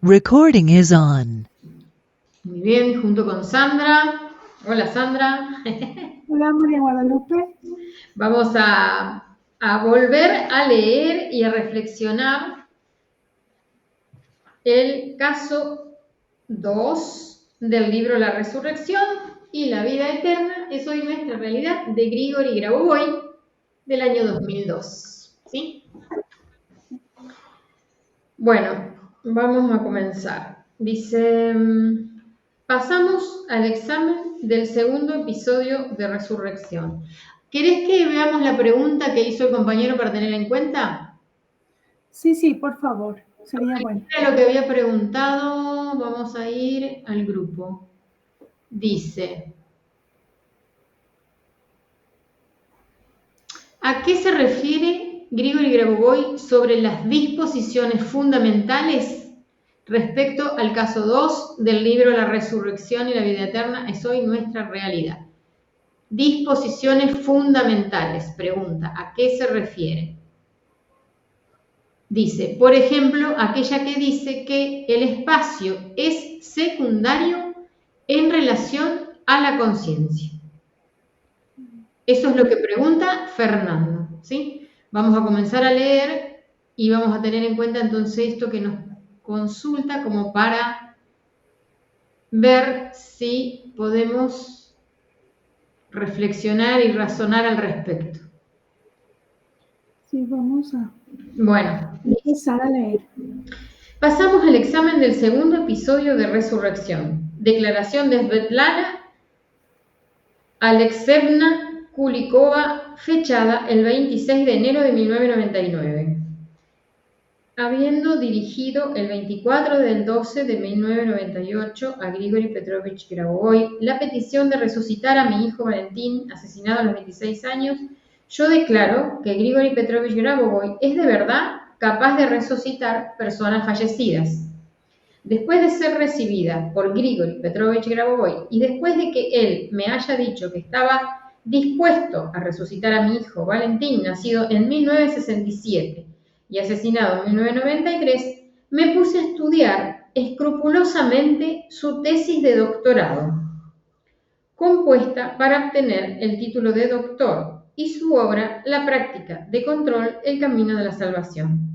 Recording is on. Muy bien, junto con Sandra. Hola, Sandra. Hola, María Guadalupe. Vamos a volver a leer y a reflexionar el caso 2 del libro La Resurrección y la vida eterna es hoy nuestra realidad, de Grigori Grabovoi, del año 2002. ¿Sí? Bueno, vamos a comenzar. Dice, pasamos al examen del segundo episodio de Resurrección. ¿Querés que veamos la pregunta que hizo el compañero para tener en cuenta? Sí, por favor, sería bueno. Lo que había preguntado, vamos a ir al grupo. Dice, ¿a qué se refiere Grigori Grabovoi sobre las disposiciones fundamentales respecto al caso 2 del libro La Resurrección y la vida eterna es hoy nuestra realidad? Disposiciones fundamentales, pregunta, ¿a qué se refiere? Dice, por ejemplo, aquella que dice que el espacio es secundario en relación a la conciencia. Eso es lo que pregunta Fernando, ¿sí? Vamos a comenzar a leer y vamos a tener en cuenta entonces esto que nos consulta como para ver si podemos reflexionar y razonar al respecto. Sí, vamos a empezar a leer. Pasamos al examen del segundo episodio de Resurrección. Declaración de Svetlana Alexeyevna Kulikova, fechada el 26 de enero de 1999. Habiendo dirigido el 24 del 12 de 1998 a Grigori Petrovich Grabovoi la petición de resucitar a mi hijo Valentín, asesinado a los 26 años, yo declaro que Grigori Petrovich Grabovoi es de verdad capaz de resucitar personas fallecidas. Después de ser recibida por Grigori Petrovich Grabovoi y después de que él me haya dicho que estaba dispuesto a resucitar a mi hijo Valentín, nacido en 1967 y asesinado en 1993, me puse a estudiar escrupulosamente su tesis de doctorado, compuesta para obtener el título de doctor, y su obra, La práctica de control, el camino de la salvación.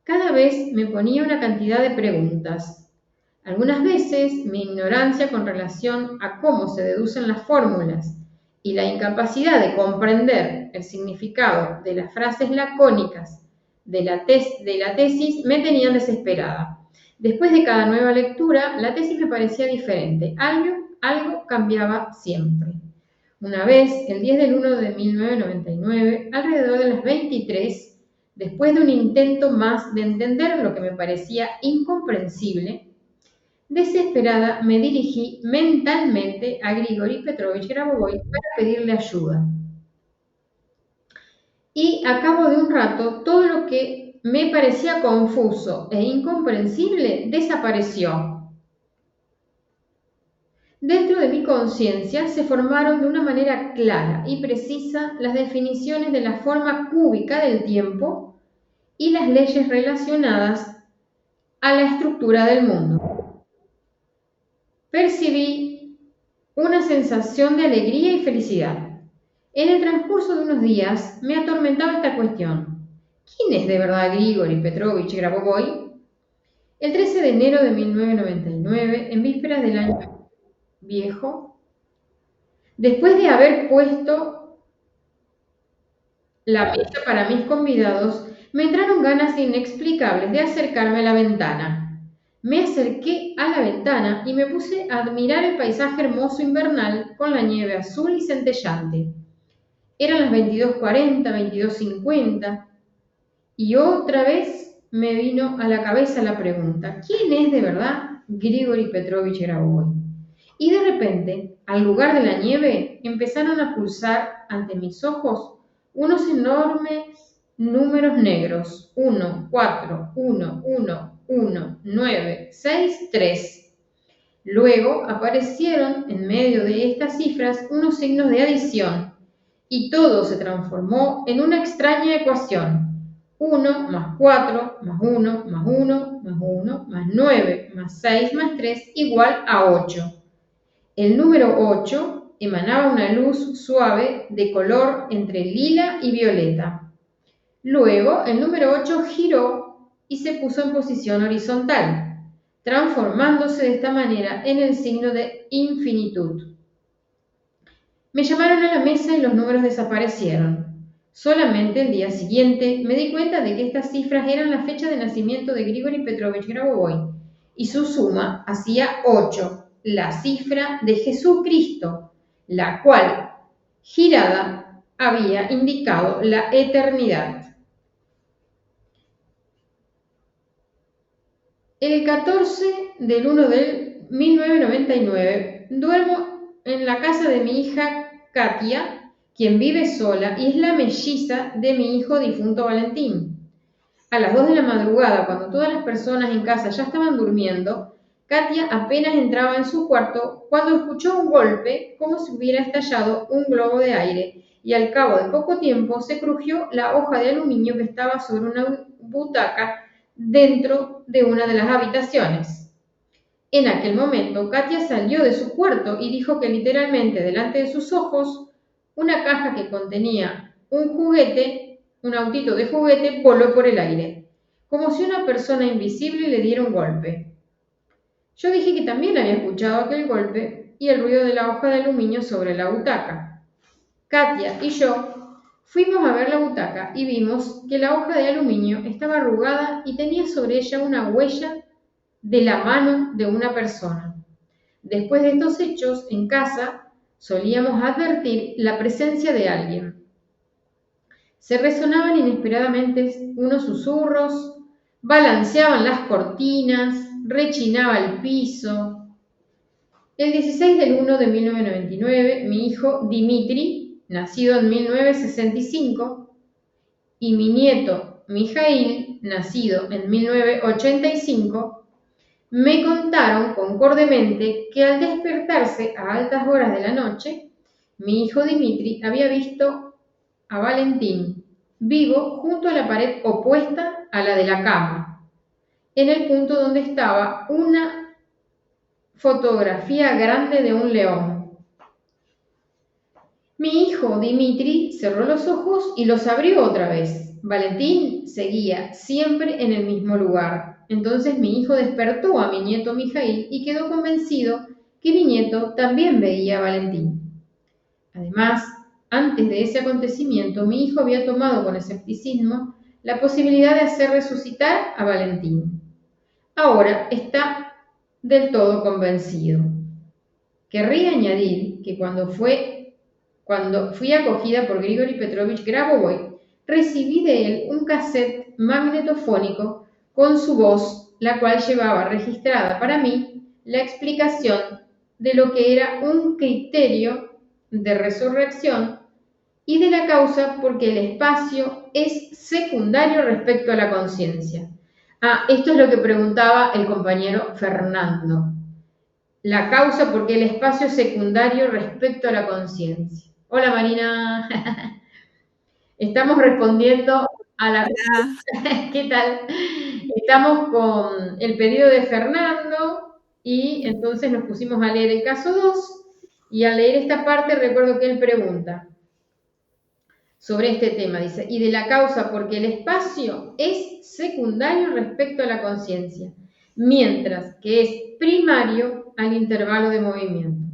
Cada vez me ponía una cantidad de preguntas. Algunas veces mi ignorancia con relación a cómo se deducen las fórmulas y la incapacidad de comprender el significado de las frases lacónicas de la tesis me tenían desesperada. Después de cada nueva lectura, la tesis me parecía diferente. Algo cambiaba siempre. Una vez, el 10 del 1 de 1999, alrededor de las 23, después de un intento más de entender lo que me parecía incomprensible, desesperada me dirigí mentalmente a Grigori Petrovich Grabovoi para pedirle ayuda. Y a cabo de un rato, todo lo que me parecía confuso e incomprensible desapareció. Dentro de mi conciencia se formaron de una manera clara y precisa las definiciones de la forma cúbica del tiempo y las leyes relacionadas a la estructura del mundo. Percibí una sensación de alegría y felicidad. En el transcurso de unos días me atormentaba esta cuestión. ¿Quién es de verdad Grigori Petrovich Grabovoi? El 13 de enero de 1999, en vísperas del año viejo, después de haber puesto la mesa para mis convidados, me entraron ganas inexplicables de acercarme a la ventana. Me acerqué a la ventana y me puse a admirar el paisaje hermoso invernal con la nieve azul y centellante. Eran las 22:40, 22:50, y otra vez me vino a la cabeza la pregunta, ¿quién es de verdad Grigori Petrovich Grabovoi? Y de repente, al lugar de la nieve, empezaron a pulsar ante mis ojos unos enormes números negros. 1, 4, 1, 1, 1, 9, 6, 3. Luego aparecieron en medio de estas cifras unos signos de adición y todo se transformó en una extraña ecuación. 1 más 4 más 1 más 1 más 1 más 9 más 6 más 3 igual a 8. El número 8 emanaba una luz suave de color entre lila y violeta. Luego, el número 8 giró y se puso en posición horizontal, transformándose de esta manera en el signo de infinitud. Me llamaron a la mesa y los números desaparecieron. Solamente el día siguiente me di cuenta de que estas cifras eran la fecha de nacimiento de Grigori Petrovich Grabovoi y su suma hacía 8, la cifra de Jesucristo, la cual, girada, había indicado la eternidad. El 14 del 1 del 1999 duermo en la casa de mi hija Katia, quien vive sola y es la melliza de mi hijo difunto Valentín. A las 2 de la madrugada, cuando todas las personas en casa ya estaban durmiendo, Katia apenas entraba en su cuarto cuando escuchó un golpe como si hubiera estallado un globo de aire y al cabo de poco tiempo se crujió la hoja de aluminio que estaba sobre una butaca dentro de una de las habitaciones. En aquel momento, Katia salió de su cuarto y dijo que literalmente delante de sus ojos, una caja que contenía un juguete, un autito de juguete, voló por el aire, como si una persona invisible le diera un golpe. Yo dije que también había escuchado aquel golpe y el ruido de la hoja de aluminio sobre la butaca. Katia y yo fuimos a ver la butaca y vimos que la hoja de aluminio estaba arrugada y tenía sobre ella una huella de la mano de una persona. Después de estos hechos, en casa solíamos advertir la presencia de alguien. Se resonaban inesperadamente unos susurros, balanceaban las cortinas, rechinaba el piso. El 16 del 1 de 1999, mi hijo Dimitri, nacido en 1965, y mi nieto Mijail, nacido en 1985, me contaron concordemente que al despertarse a altas horas de la noche, mi hijo Dimitri había visto a Valentín vivo junto a la pared opuesta a la de la cama, en el punto donde estaba una fotografía grande de un león. Mi hijo Dimitri cerró los ojos y los abrió otra vez. Valentín seguía siempre en el mismo lugar. Entonces mi hijo despertó a mi nieto Mijail y quedó convencido que mi nieto también veía a Valentín. Además, antes de ese acontecimiento, mi hijo había tomado con escepticismo la posibilidad de hacer resucitar a Valentín. Ahora está del todo convencido. Querría añadir que cuando fui acogida por Grigori Petrovich Grabovoi, recibí de él un cassette magnetofónico con su voz, la cual llevaba registrada para mí la explicación de lo que era un criterio de resurrección y de la causa porque el espacio es secundario respecto a la conciencia. Esto es lo que preguntaba el compañero Fernando. La causa porque el espacio es secundario respecto a la conciencia. Hola Marina, estamos respondiendo a la... ¿Qué tal? Estamos con el pedido de Fernando y entonces nos pusimos a leer el caso 2 y al leer esta parte recuerdo que él pregunta sobre este tema, dice, y de la causa porque el espacio es secundario respecto a la conciencia, mientras que es primario al intervalo de movimiento.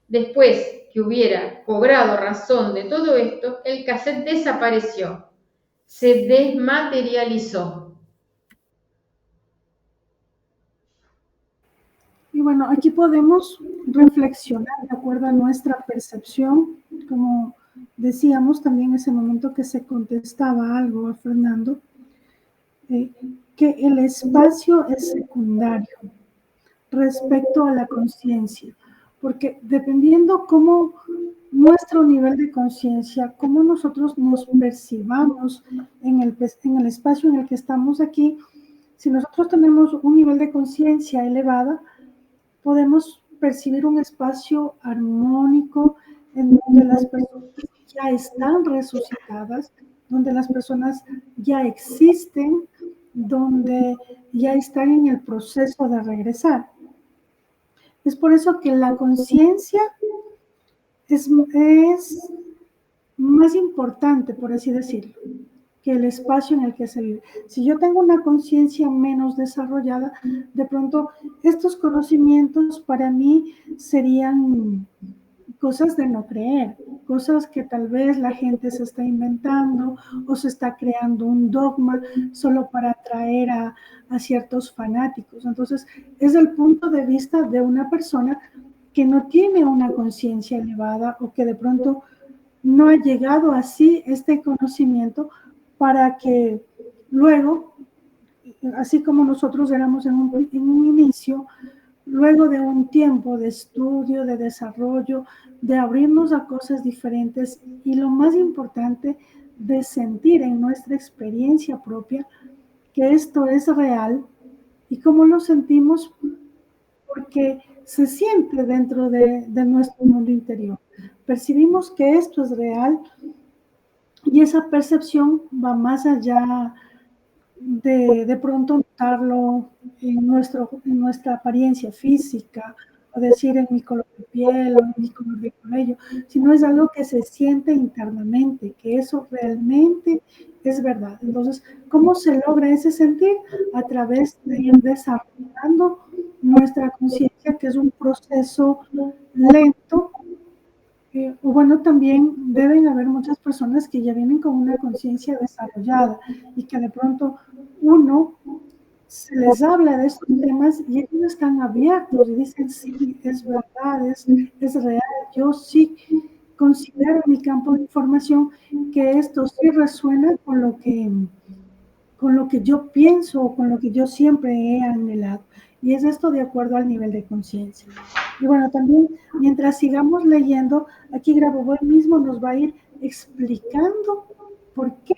Después que hubiera cobrado razón de todo esto, el cassette desapareció, se desmaterializó. Y bueno, aquí podemos reflexionar de acuerdo a nuestra percepción, como decíamos también en ese momento que se contestaba algo a Fernando, que el espacio es secundario respecto a la conciencia, porque dependiendo cómo nuestro nivel de conciencia, cómo nosotros nos percibamos en el espacio en el que estamos aquí, si nosotros tenemos un nivel de conciencia elevada, podemos percibir un espacio armónico en donde las personas ya están resucitadas donde las personas ya existen, donde ya están en el proceso de regresar. Es por eso que la conciencia es más importante, por así decirlo, que el espacio en el que se vive. Si yo tengo una conciencia menos desarrollada, de pronto estos conocimientos para mí serían cosas de no creer, cosas que tal vez la gente se está inventando o se está creando un dogma solo para atraer a ciertos fanáticos. Entonces, es el punto de vista de una persona que no tiene una conciencia elevada o que de pronto no ha llegado así este conocimiento para que luego, así como nosotros éramos en un inicio, luego de un tiempo de estudio, de desarrollo, de abrirnos a cosas diferentes y lo más importante, de sentir en nuestra experiencia propia que esto es real. ¿Y cómo lo sentimos? Porque se siente dentro de nuestro mundo interior. Percibimos que esto es real y esa percepción va más allá de pronto notarlo en nuestra apariencia física, o decir en mi color de piel o en mi color de cabello, sino es algo que se siente internamente, que eso realmente es verdad. Entonces, ¿cómo se logra ese sentir? A través de ir desarrollando nuestra conciencia, que es un proceso lento. O bueno, también deben haber muchas personas que ya vienen con una conciencia desarrollada y que de pronto uno se les habla de estos temas y ellos están abiertos y dicen, sí, es verdad, es real, yo sí considero en mi campo de información que esto sí resuena con lo que yo pienso o con lo que yo siempre he anhelado. Y es esto de acuerdo al nivel de conciencia. Y bueno, también mientras sigamos leyendo, aquí Grabovoi mismo nos va a ir explicando por qué,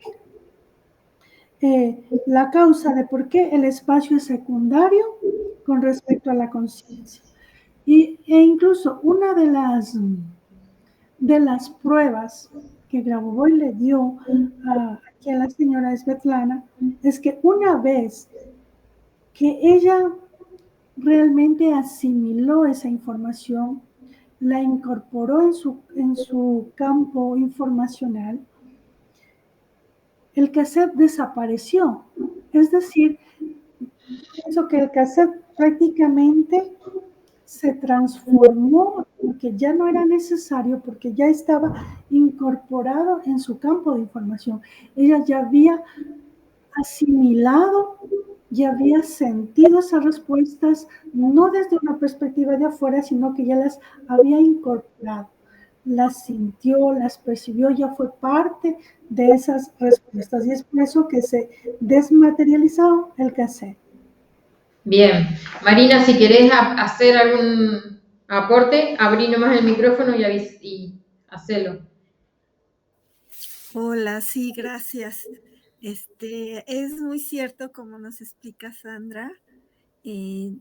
la causa de por qué el espacio es secundario con respecto a la conciencia. E incluso una de las pruebas que Grabovoi le dio aquí a la señora Svetlana es que una vez que ella realmente asimiló esa información, la incorporó en su campo informacional, el cassette desapareció. Es decir, pienso que el cassette prácticamente se transformó porque ya no era necesario, porque ya estaba incorporado en su campo de información. Ella ya había asimilado, ya había sentido esas respuestas, no desde una perspectiva de afuera, sino que ya las había incorporado, las sintió, las percibió, ya fue parte de esas respuestas. Y es por eso que se desmaterializó el cassette. Bien, Marina, si querés hacer algún aporte, abrí nomás el micrófono y hacelo. Hola, sí, gracias. Es muy cierto como nos explica Sandra. El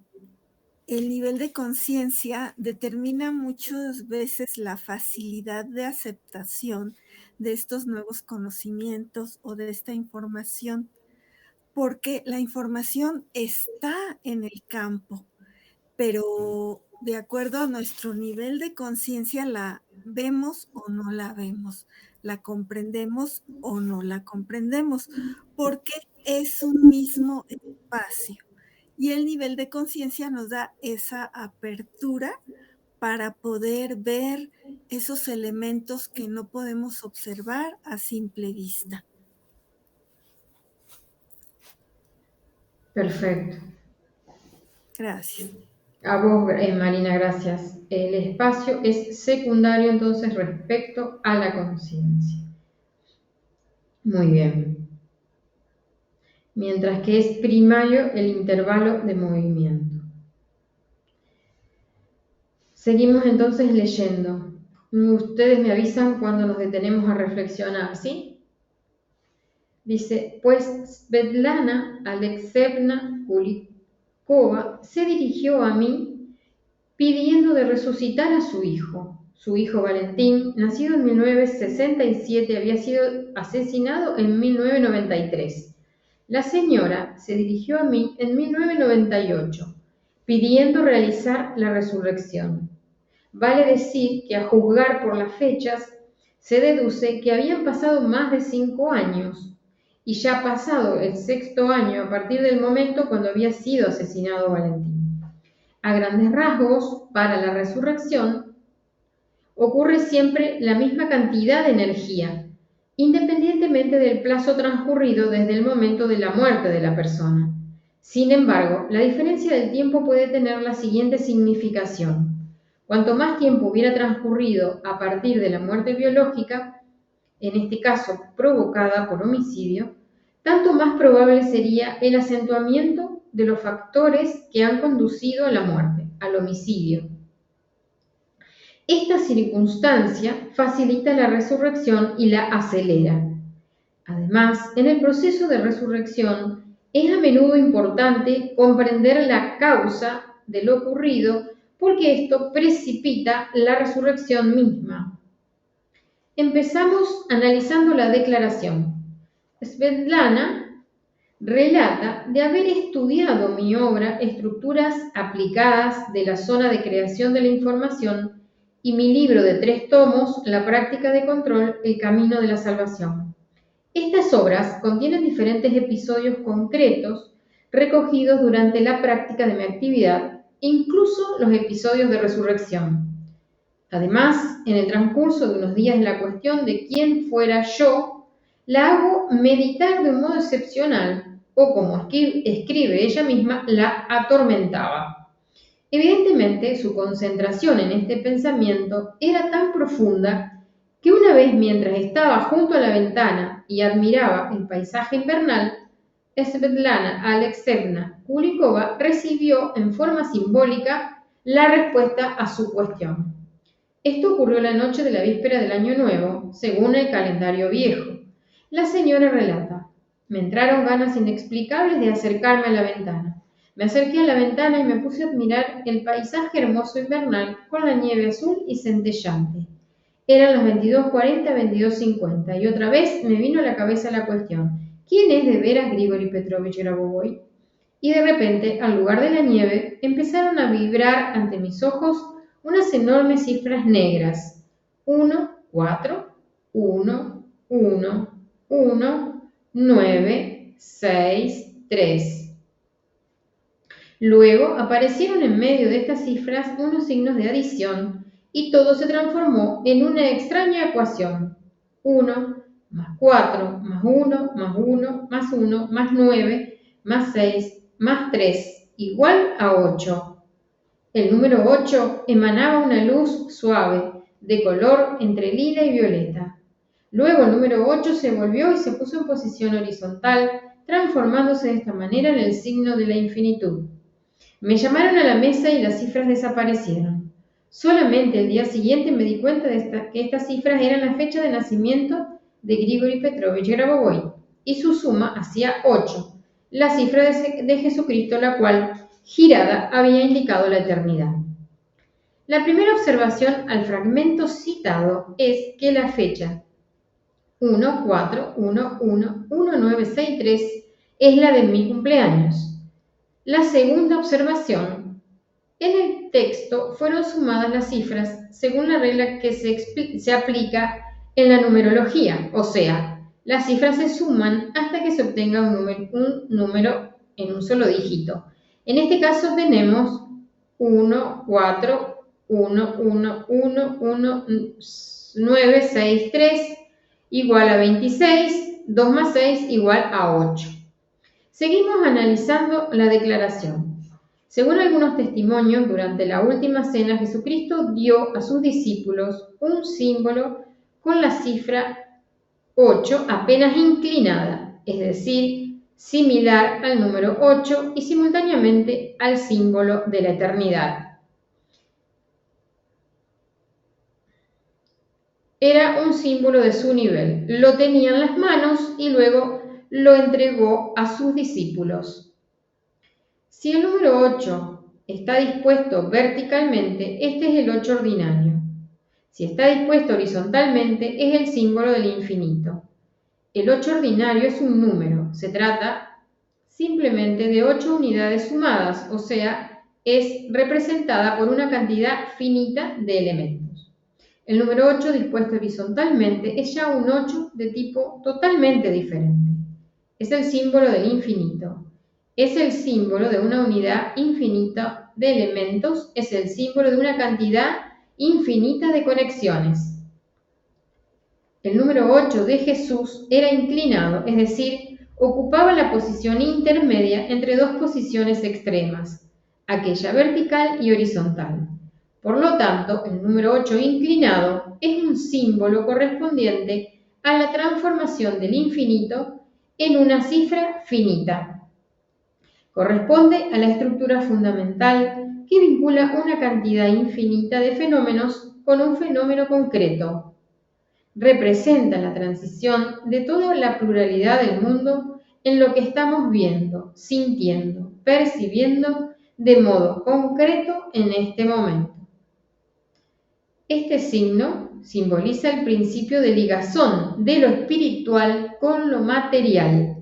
nivel de conciencia determina muchas veces la facilidad de aceptación de estos nuevos conocimientos o de esta información, porque la información está en el campo, pero de acuerdo a nuestro nivel de conciencia la vemos o no la vemos, la comprendemos o no la comprendemos, porque es un mismo espacio. Y el nivel de conciencia nos da esa apertura para poder ver esos elementos que no podemos observar a simple vista. Perfecto. Gracias. A vos, Marina, gracias. El espacio es secundario entonces respecto a la conciencia. Muy bien. Mientras que es primario el intervalo de movimiento. Seguimos entonces leyendo. Ustedes me avisan cuando nos detenemos a reflexionar, ¿sí? Dice, pues Svetlana Alexeyevna Kulikova se dirigió a mí pidiendo de resucitar a su hijo. Su hijo Valentín, nacido en 1967, había sido asesinado en 1993. La señora se dirigió a mí en 1998, pidiendo realizar la resurrección. Vale decir que a juzgar por las fechas, se deduce que habían pasado más de 5 años y ya pasado el 6º año a partir del momento cuando había sido asesinado Valentín. A grandes rasgos, para la resurrección, ocurre siempre la misma cantidad de energía, independientemente del plazo transcurrido desde el momento de la muerte de la persona. Sin embargo, la diferencia del tiempo puede tener la siguiente significación. Cuanto más tiempo hubiera transcurrido a partir de la muerte biológica, en este caso provocada por homicidio, tanto más probable sería el acentuamiento de los factores que han conducido a la muerte, al homicidio. Esta circunstancia facilita la resurrección y la acelera. Además, en el proceso de resurrección es a menudo importante comprender la causa de lo ocurrido porque esto precipita la resurrección misma. Empezamos analizando la declaración. Svetlana relata de haber estudiado mi obra Estructuras aplicadas de la zona de creación de la información y mi libro de 3 tomos, La práctica de control, el camino de la salvación. Estas obras contienen diferentes episodios concretos recogidos durante la práctica de mi actividad, incluso los episodios de resurrección. Además, en el transcurso de unos días en la cuestión de quién fuera yo, la hago meditar de un modo excepcional, o como escribe ella misma, la atormentaba. Evidentemente, su concentración en este pensamiento era tan profunda que una vez mientras estaba junto a la ventana y admiraba el paisaje invernal, Svetlana Alexeyevna Kulikova recibió en forma simbólica la respuesta a su cuestión. Esto ocurrió la noche de la víspera del Año Nuevo, según el calendario viejo. La señora relata: me entraron ganas inexplicables de acercarme a la ventana. Me acerqué a la ventana y me puse a admirar el paisaje hermoso invernal con la nieve azul y centellante. Eran las 22:40, 22:50 y otra vez me vino a la cabeza la cuestión: ¿quién es de veras Grigori Petrovich Grabovoi? Y de repente, al lugar de la nieve, empezaron a vibrar ante mis ojos unas enormes cifras negras. 1, 4, 1, 1, 1, 9, 6, 3. Luego aparecieron en medio de estas cifras unos signos de adición y todo se transformó en una extraña ecuación. 1 más 4 más 1 más 1 más 1 más 9 más 6 más 3 igual a 8. El número 8 emanaba una luz suave, de color entre lila y violeta. Luego el número 8 se volvió y se puso en posición horizontal, transformándose de esta manera en el signo de la infinitud. Me llamaron a la mesa y las cifras desaparecieron. Solamente el día siguiente me di cuenta que estas cifras eran la fecha de nacimiento de Grigori Petrovich Grabovoi y su suma hacía 8, la cifra de Jesucristo, la cual, girada, había indicado la eternidad. La primera observación al fragmento citado es que la fecha 141111963 es la de mi cumpleaños. La segunda observación: en el texto fueron sumadas las cifras según la regla que se aplica en la numerología, o sea, las cifras se suman hasta que se obtenga un número en un solo dígito. En este caso tenemos 1, 4, 1, 1, 1, 1, 9, 6, 3 igual a 26, 2 más 6 igual a 8. Seguimos analizando la declaración. Según algunos testimonios, durante la última cena Jesucristo dio a sus discípulos un símbolo con la cifra 8 apenas inclinada, es decir, similar al número 8 y simultáneamente al símbolo de la eternidad. Era un símbolo de su nivel. Lo tenía en las manos y luego lo entregó a sus discípulos. Si el número 8 está dispuesto verticalmente, este es el 8 ordinario. Si está dispuesto horizontalmente, es el símbolo del infinito. El 8 ordinario es un número, se trata simplemente de 8 unidades sumadas, o sea, es representada por una cantidad finita de elementos. El número 8 dispuesto horizontalmente es ya un 8 de tipo totalmente diferente. Es el símbolo del infinito. Es el símbolo de una unidad infinita de elementos, es el símbolo de una cantidad infinita de conexiones. El número 8 de Jesús era inclinado, es decir, ocupaba la posición intermedia entre dos posiciones extremas, aquella vertical y horizontal. Por lo tanto, el número 8 inclinado es un símbolo correspondiente a la transformación del infinito en una cifra finita. Corresponde a la estructura fundamental que vincula una cantidad infinita de fenómenos con un fenómeno concreto. Representa la transición de toda la pluralidad del mundo en lo que estamos viendo, sintiendo, percibiendo de modo concreto en este momento. Este signo simboliza el principio de ligazón de lo espiritual con lo material.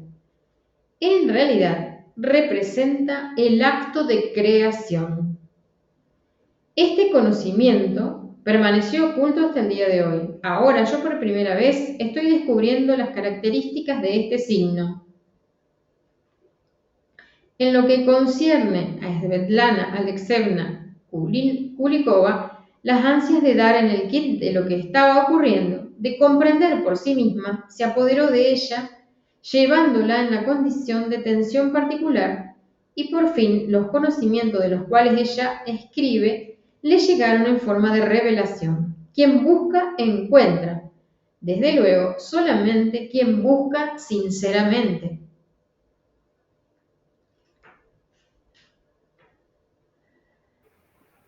En realidad, representa el acto de creación. Este conocimiento permaneció oculto hasta el día de hoy. Ahora yo por primera vez estoy descubriendo las características de este signo. En lo que concierne a Svetlana Alexeyevna Kulikova, las ansias de dar en el kit de lo que estaba ocurriendo, de comprender por sí misma, se apoderó de ella, llevándola en la condición de tensión particular, y por fin los conocimientos de los cuales ella escribe le llegaron en forma de revelación. Quien busca, encuentra. Desde luego, solamente quien busca sinceramente.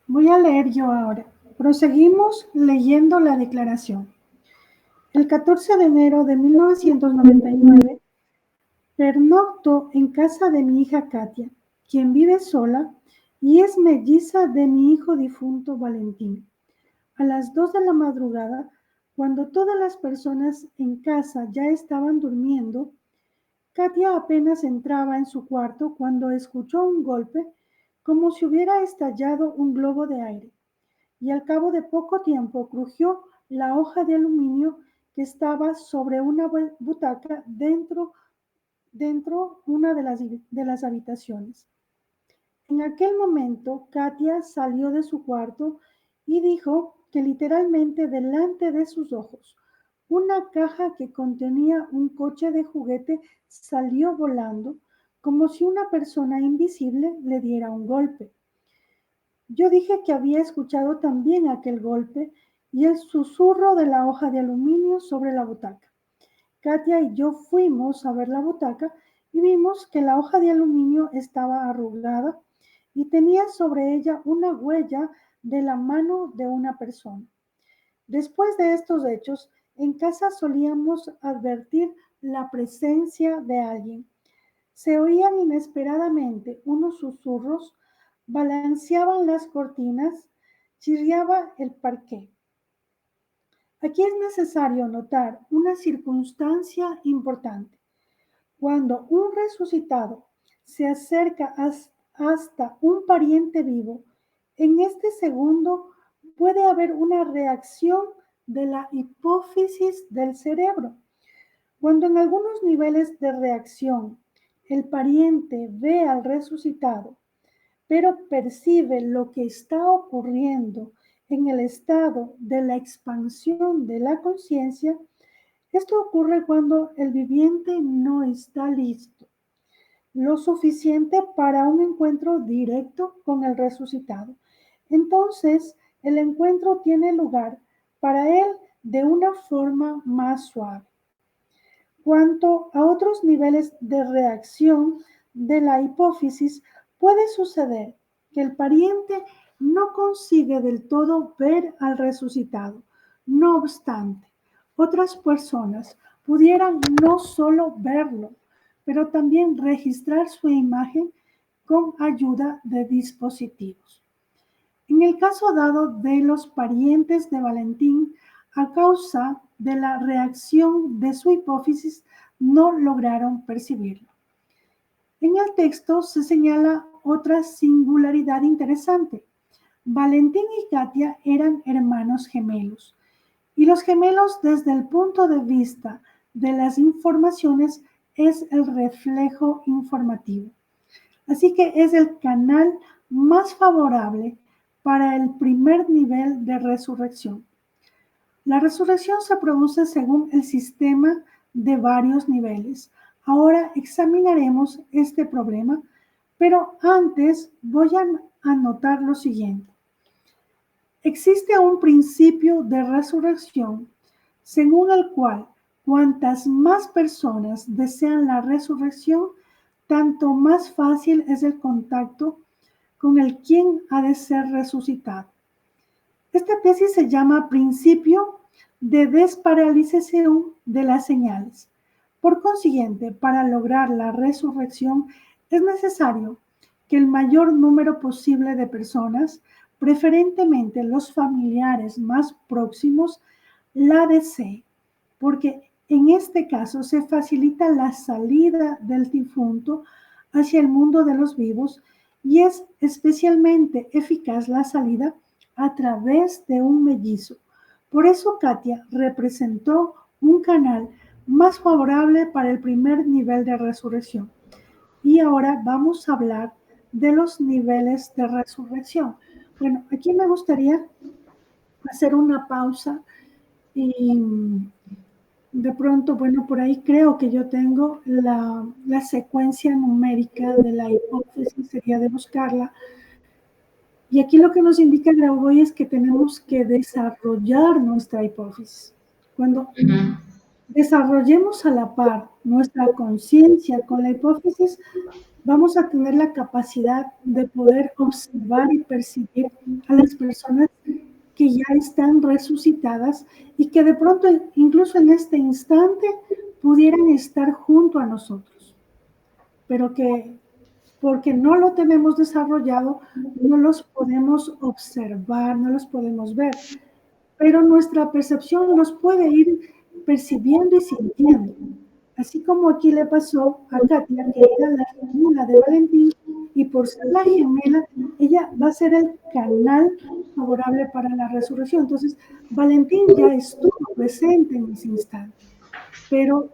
Voy a leer yo ahora. Proseguimos leyendo la declaración. El 14 de enero de 1999, pernocto en casa de mi hija Katia, quien vive sola y es melliza de mi hijo difunto Valentín. A las 2 de la madrugada, cuando todas las personas en casa ya estaban durmiendo, Katia apenas entraba en su cuarto cuando escuchó un golpe como si hubiera estallado un globo de aire, y al cabo de poco tiempo crujió la hoja de aluminio que estaba sobre una butaca dentro una de las habitaciones. En aquel momento, Katia salió de su cuarto y dijo que literalmente delante de sus ojos, una caja que contenía un coche de juguete salió volando como si una persona invisible le diera un golpe. Yo dije que había escuchado también aquel golpe y el susurro de la hoja de aluminio sobre la butaca. Katia y yo fuimos a ver la butaca y vimos que la hoja de aluminio estaba arrugada y tenía sobre ella una huella de la mano de una persona. Después de estos hechos, en casa solíamos advertir la presencia de alguien. Se oían inesperadamente unos susurros, balanceaban las cortinas, chirriaba el parqué. Aquí es necesario notar una circunstancia importante. Cuando un resucitado se acerca hasta un pariente vivo, en este segundo puede haber una reacción de la hipófisis del cerebro. Cuando en algunos niveles de reacción el pariente ve al resucitado, pero percibe lo que está ocurriendo en el estado de la expansión de la conciencia, esto ocurre cuando el viviente no está listo lo suficiente para un encuentro directo con el resucitado. Entonces, el encuentro tiene lugar para él de una forma más suave. Cuanto a otros niveles de reacción de la hipófisis, puede suceder que el pariente no consigue del todo ver al resucitado. No obstante, otras personas pudieran no solo verlo, pero también registrar su imagen con ayuda de dispositivos. En el caso dado de los parientes de Valentín, a causa de la reacción de su hipófisis, no lograron percibirlo. En el texto se señala otra singularidad interesante. Valentín y Katia eran hermanos gemelos, y los gemelos, desde el punto de vista de las informaciones, es el reflejo informativo. Así que es el canal más favorable para el primer nivel de resurrección. La resurrección se produce según el sistema de varios niveles. Ahora examinaremos este problema, pero antes voy a anotar lo siguiente. Existe un principio de resurrección según el cual cuantas más personas desean la resurrección, tanto más fácil es el contacto con el quien ha de ser resucitado. Esta tesis se llama principio de desparalización de las señales. Por consiguiente, para lograr la resurrección es necesario que el mayor número posible de personas, preferentemente los familiares más próximos, la deseen, porque en este caso se facilita la salida del difunto hacia el mundo de los vivos y es especialmente eficaz la salida a través de un mellizo. Por eso Katia representó un canal más favorable para el primer nivel de resurrección. Y ahora vamos a hablar de los niveles de resurrección. Bueno, aquí me gustaría hacer una pausa y de pronto, bueno, por ahí creo que yo tengo la secuencia numérica de la hipótesis, sería de buscarla. Y aquí lo que nos indica Grauboy es que tenemos que desarrollar nuestra hipótesis. Cuando desarrollemos a la par nuestra conciencia con la hipótesis, vamos a tener la capacidad de poder observar y percibir a las personas que ya están resucitadas y que de pronto, incluso en este instante, pudieran estar junto a nosotros, pero que porque no lo tenemos desarrollado, no los podemos observar, no los podemos ver, pero nuestra percepción los puede ir percibiendo y sintiendo. Así como aquí le pasó a Katia, que era la gemela de Valentín, y por ser la gemela, ella va a ser el canal favorable para la resurrección. Entonces, Valentín ya estuvo presente en ese instante, pero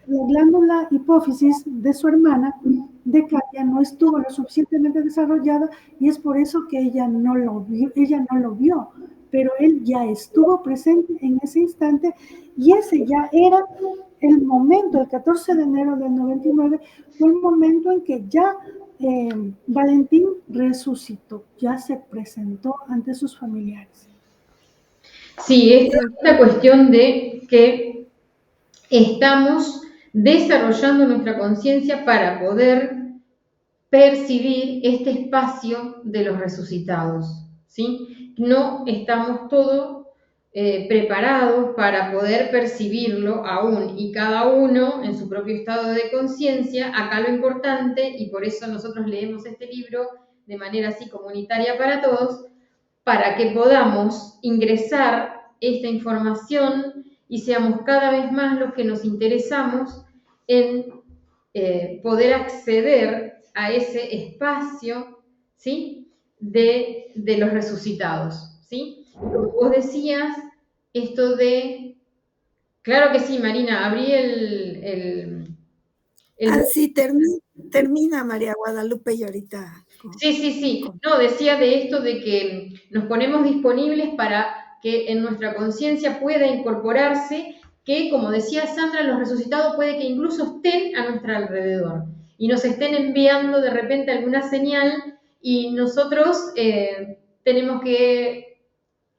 la glándula hipófisis de su hermana, de Katia, no estuvo lo suficientemente desarrollada y es por eso que ella no lo vio, pero él ya estuvo presente en ese instante y ese ya era el momento, el 14 de enero del 99, fue el momento en que ya Valentín resucitó, ya se presentó ante sus familiares. Sí, esta cuestión de que estamos desarrollando nuestra conciencia para poder percibir este espacio de los resucitados, ¿sí? No estamos todos preparados para poder percibirlo aún, y cada uno en su propio estado de conciencia. Acá lo importante, y por eso nosotros leemos este libro de manera así comunitaria para todos, para que podamos ingresar esta información y seamos cada vez más los que nos interesamos en poder acceder a ese espacio, ¿sí? de los resucitados, ¿sí? Como vos decías, esto de... Claro que sí, Marina, abrí sí, termina María Guadalupe y ahorita... Sí. No, decía de esto de que nos ponemos disponibles para que en nuestra conciencia pueda incorporarse que, como decía Sandra, los resucitados puede que incluso estén a nuestro alrededor y nos estén enviando de repente alguna señal y nosotros tenemos que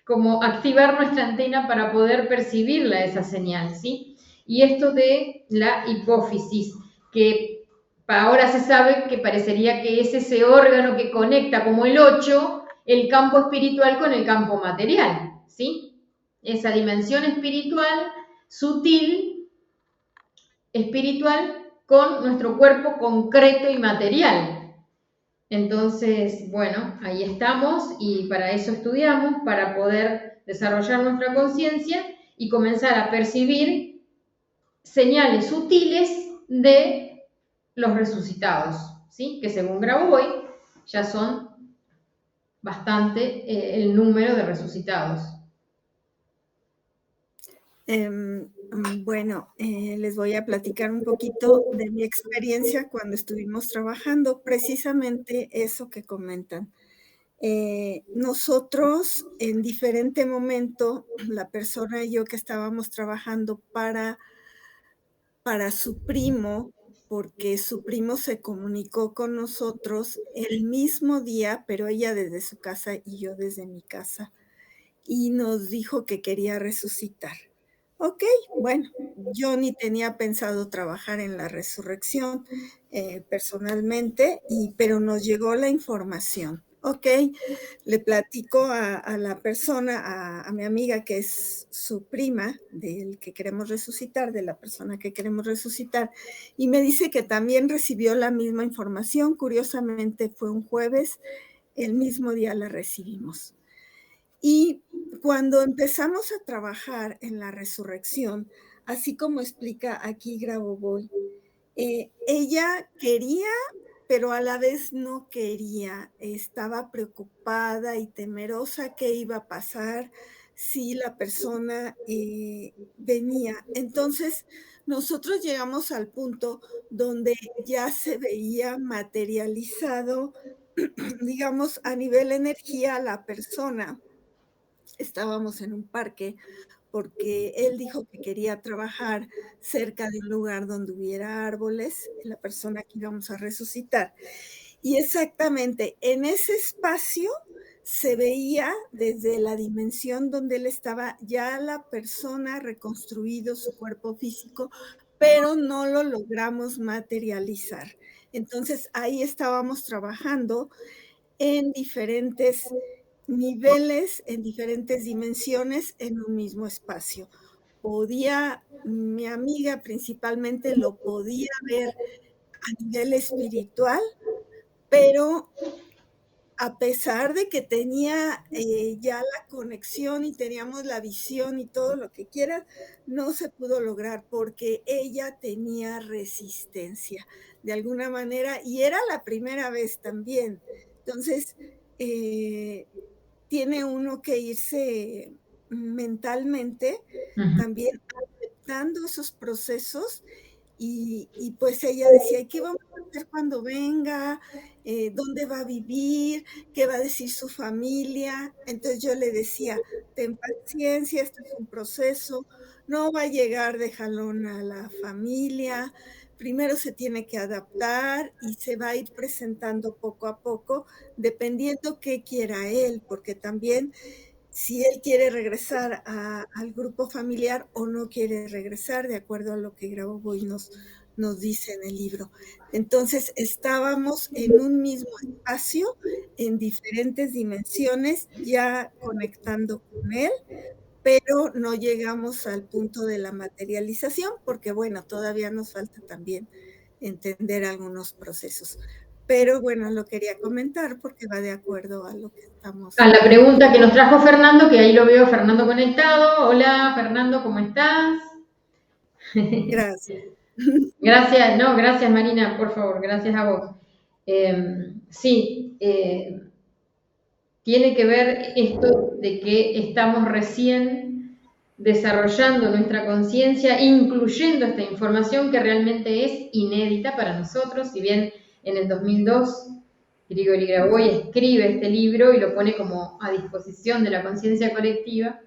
como activar nuestra antena para poder percibirla esa señal, ¿sí? Y esto de la hipófisis, que ahora se sabe que parecería que es ese órgano que conecta como el 8, el campo espiritual con el campo material, ¿sí? Esa dimensión espiritual, sutil, espiritual, con nuestro cuerpo concreto y material. Entonces, bueno, ahí estamos y para eso estudiamos, para poder desarrollar nuestra conciencia y comenzar a percibir señales sutiles de los resucitados, ¿sí? Que según Grabovoi ya son bastante el número de resucitados. Bueno, les voy a platicar un poquito de mi experiencia cuando estuvimos trabajando, precisamente eso que comentan. Nosotros en diferente momento, la persona y yo que estábamos trabajando para su primo, porque su primo se comunicó con nosotros el mismo día, pero ella desde su casa y yo desde mi casa, y nos dijo que quería resucitar. Ok, bueno, yo ni tenía pensado trabajar en la resurrección personalmente, pero nos llegó la información. Ok, le platico a la persona, a mi amiga que es su prima del que queremos resucitar, de la persona que queremos resucitar, y me dice que también recibió la misma información. Curiosamente fue un jueves, el mismo día la recibimos. Y cuando empezamos a trabajar en la resurrección, así como explica aquí Grabovoi, ella quería, pero a la vez no quería, estaba preocupada y temerosa qué iba a pasar si la persona venía. Entonces, nosotros llegamos al punto donde ya se veía materializado, digamos, a nivel energía la persona. Estábamos en un parque porque él dijo que quería trabajar cerca de un lugar donde hubiera árboles, la persona que íbamos a resucitar. Y exactamente en ese espacio se veía desde la dimensión donde él estaba ya la persona reconstruido su cuerpo físico, pero no lo logramos materializar. Entonces ahí estábamos trabajando en diferentes niveles, en diferentes dimensiones, en un mismo espacio. Mi amiga principalmente lo podía ver a nivel espiritual, pero a pesar de que tenía ya la conexión y teníamos la visión y todo lo que quieras, no se pudo lograr porque ella tenía resistencia de alguna manera y era la primera vez también. Entonces, tiene uno que irse mentalmente también aceptando esos procesos y pues ella decía, ¿y qué vamos a hacer cuando venga? ¿Dónde va a vivir? ¿Qué va a decir su familia? Entonces yo le decía, ten paciencia, esto es un proceso, no va a llegar de jalón a la familia, primero se tiene que adaptar y se va a ir presentando poco a poco, dependiendo qué quiera él, porque también si él quiere regresar al grupo familiar o no quiere regresar, de acuerdo a lo que Grabovoi nos dice en el libro. Entonces, estábamos en un mismo espacio, en diferentes dimensiones, ya conectando con él, pero no llegamos al punto de la materialización, porque bueno, todavía nos falta también entender algunos procesos. Pero bueno, lo quería comentar porque va de acuerdo a lo que estamos. A la pregunta que nos trajo Fernando, que ahí lo veo Fernando conectado. Hola Fernando, ¿cómo estás? Gracias. Gracias, no, gracias Marina, por favor, gracias a vos. Sí, tiene que ver esto de que estamos recién desarrollando nuestra conciencia, incluyendo esta información que realmente es inédita para nosotros, si bien en el 2002 Grigori Grabovoi escribe este libro y lo pone como a disposición de la conciencia colectiva,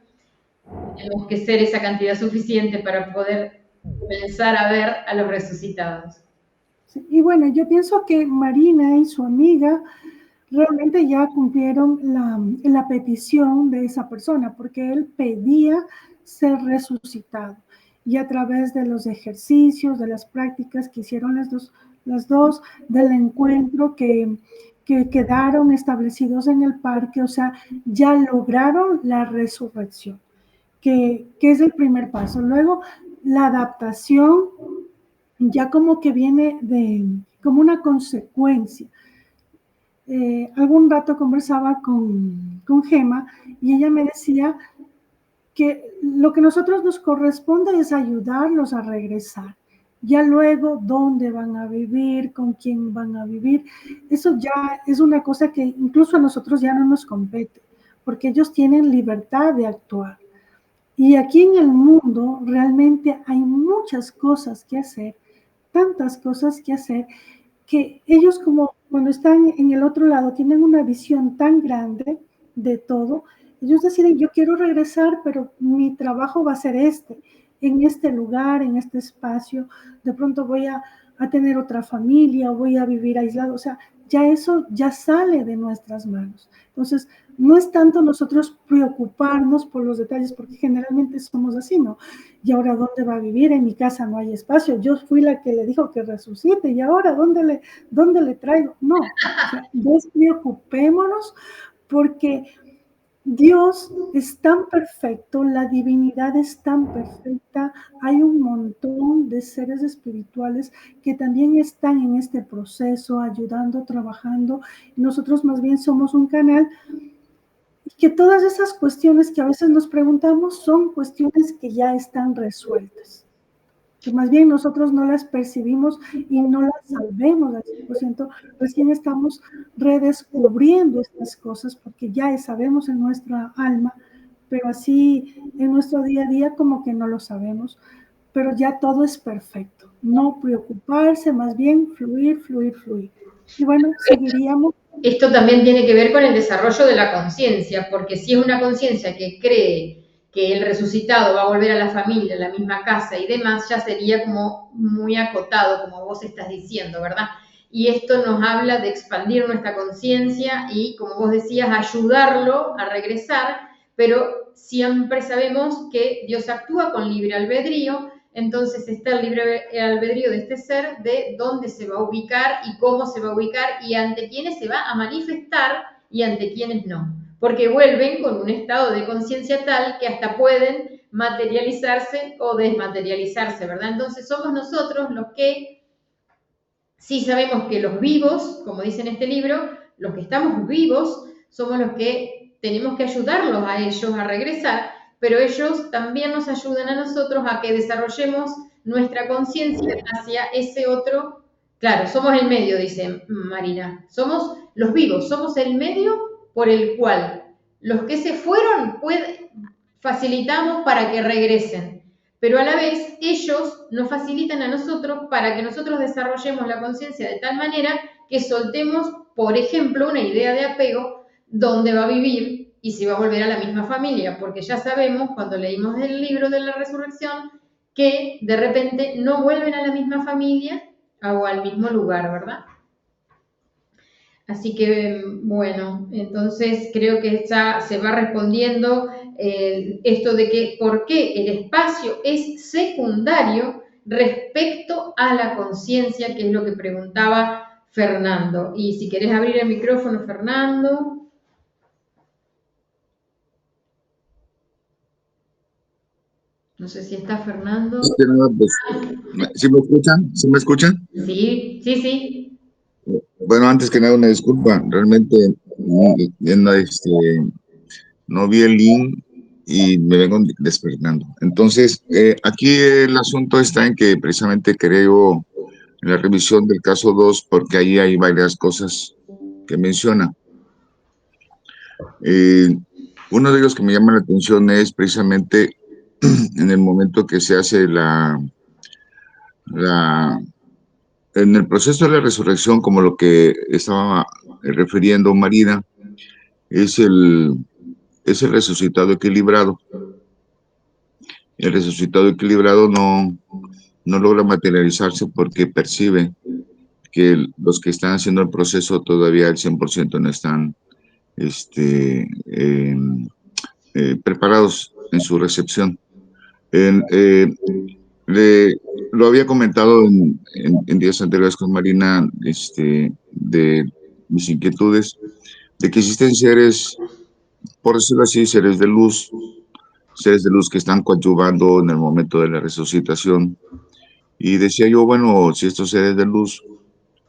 tenemos que ser esa cantidad suficiente para poder comenzar a ver a los resucitados. Sí, y bueno, yo pienso que Marina y su amiga realmente ya cumplieron la petición de esa persona, porque él pedía ser resucitado. Y a través de los ejercicios, de las prácticas que hicieron las dos del encuentro que quedaron establecidos en el parque, o sea, ya lograron la resurrección, que es el primer paso. Luego, la adaptación ya como que viene como una consecuencia. algún rato conversaba con Gema y ella me decía que lo que a nosotros nos corresponde es ayudarlos a regresar. Ya luego, dónde van a vivir, con quién van a vivir, eso ya es una cosa que incluso a nosotros ya no nos compete, porque ellos tienen libertad de actuar. Y aquí en el mundo realmente hay muchas cosas que hacer, tantas cosas que hacer, que ellos como cuando están en el otro lado tienen una visión tan grande de todo, ellos deciden, yo quiero regresar, pero mi trabajo va a ser en este lugar, en este espacio, de pronto voy a tener otra familia, voy a vivir aislado, o sea, ya eso ya sale de nuestras manos. Entonces, no es tanto nosotros preocuparnos por los detalles, porque generalmente somos así, ¿no? ¿Y ahora dónde va a vivir? En mi casa no hay espacio. Yo fui la que le dijo que resucite, ¿y ahora dónde le traigo? No, o sea, despreocupémonos porque Dios es tan perfecto, la divinidad es tan perfecta, hay un montón de seres espirituales que también están en este proceso, ayudando, trabajando. Nosotros más bien somos un canal y que todas esas cuestiones que a veces nos preguntamos son cuestiones que ya están resueltas, que más bien nosotros no las percibimos y no las sabemos al 100%, recién estamos redescubriendo estas cosas porque ya sabemos en nuestra alma, pero así en nuestro día a día como que no lo sabemos, pero ya todo es perfecto, no preocuparse, más bien fluir, fluir, fluir. Y bueno, seguiríamos. Esto también tiene que ver con el desarrollo de la conciencia, porque si es una conciencia que cree que el resucitado va a volver a la familia, a la misma casa y demás, ya sería como muy acotado, como vos estás diciendo, ¿verdad? Y esto nos habla de expandir nuestra conciencia y, como vos decías, ayudarlo a regresar, pero siempre sabemos que Dios actúa con libre albedrío. Entonces está el libre albedrío de este ser de dónde se va a ubicar y cómo se va a ubicar y ante quiénes se va a manifestar y ante quiénes no. Porque vuelven con un estado de conciencia tal que hasta pueden materializarse o desmaterializarse, ¿verdad? Entonces somos nosotros los que sí sabemos que los vivos, como dice en este libro, los que estamos vivos somos los que tenemos que ayudarlos a ellos a regresar, pero ellos también nos ayudan a nosotros a que desarrollemos nuestra conciencia hacia ese otro. Claro, somos el medio, dice Marina. Somos los vivos, somos el medio por el cual los que se fueron facilitamos para que regresen. Pero a la vez ellos nos facilitan a nosotros para que nosotros desarrollemos la conciencia de tal manera que soltemos, por ejemplo, una idea de apego, dónde va a vivir y si va a volver a la misma familia, porque ya sabemos cuando leímos el libro de la resurrección que de repente no vuelven a la misma familia o al mismo lugar, ¿verdad? Así que, bueno, entonces creo que ya se va respondiendo esto de que por qué el espacio es secundario respecto a la conciencia, que es lo que preguntaba Fernando. Y si querés abrir el micrófono, Fernando. No sé si está Fernando. ¿Sí me escuchan? ¿Sí me escuchan? Sí, sí, sí. Bueno, antes que nada, una disculpa. Realmente no vi el link y me vengo despertando. Entonces, aquí el asunto está en que precisamente creo en la revisión del caso 2, porque ahí hay varias cosas que menciona. Uno de ellos que me llama la atención es precisamente en el momento que se hace en el proceso de la resurrección, como lo que estaba refiriendo Marina, es el resucitado equilibrado. El resucitado equilibrado no logra materializarse porque percibe que los que están haciendo el proceso todavía al 100% no están preparados en su recepción. Lo había comentado en días anteriores con Marina, de mis inquietudes, de que existen seres, por decirlo así, seres de luz que están coadyuvando en el momento de la resucitación. Y decía yo, bueno, si estos seres de luz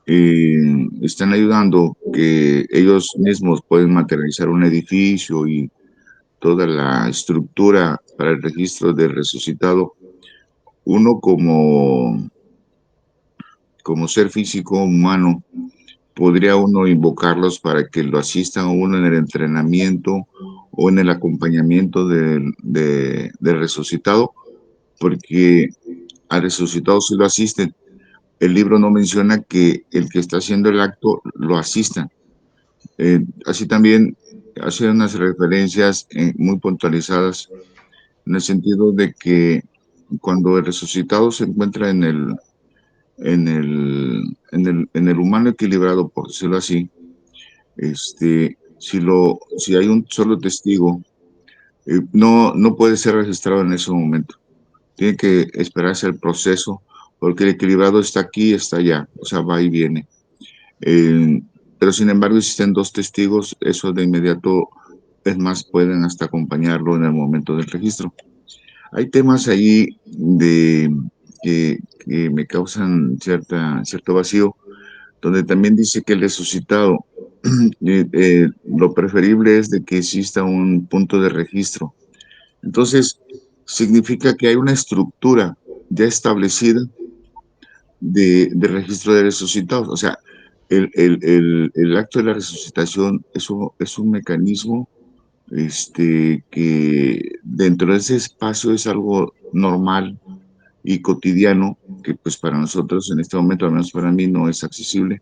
están ayudando, que ellos mismos pueden materializar un edificio y toda la estructura para el registro del resucitado. Uno como ser físico humano, podría uno invocarlos para que lo asistan a uno en el entrenamiento o en el acompañamiento del resucitado, porque al resucitado sí lo asisten. El libro no menciona que el que está haciendo el acto lo asista. Así también hace unas referencias muy puntualizadas en el sentido de que cuando el resucitado se encuentra en el humano equilibrado, por decirlo así, si hay un solo testigo, no puede ser registrado en ese momento. Tiene que esperarse el proceso, porque el equilibrado está aquí, está allá, o sea, va y viene. Eh, pero sin embargo, existen dos testigos, eso de inmediato, es más, pueden hasta acompañarlo en el momento del registro. Hay temas ahí que me causan cierto vacío, donde también dice que el resucitado, lo preferible es de que exista un punto de registro. Entonces, significa que hay una estructura ya establecida de registro de resucitados. O sea, el acto de la resucitación es un mecanismo, que dentro de ese espacio es algo normal y cotidiano, que pues para nosotros en este momento, al menos para mí, no es accesible.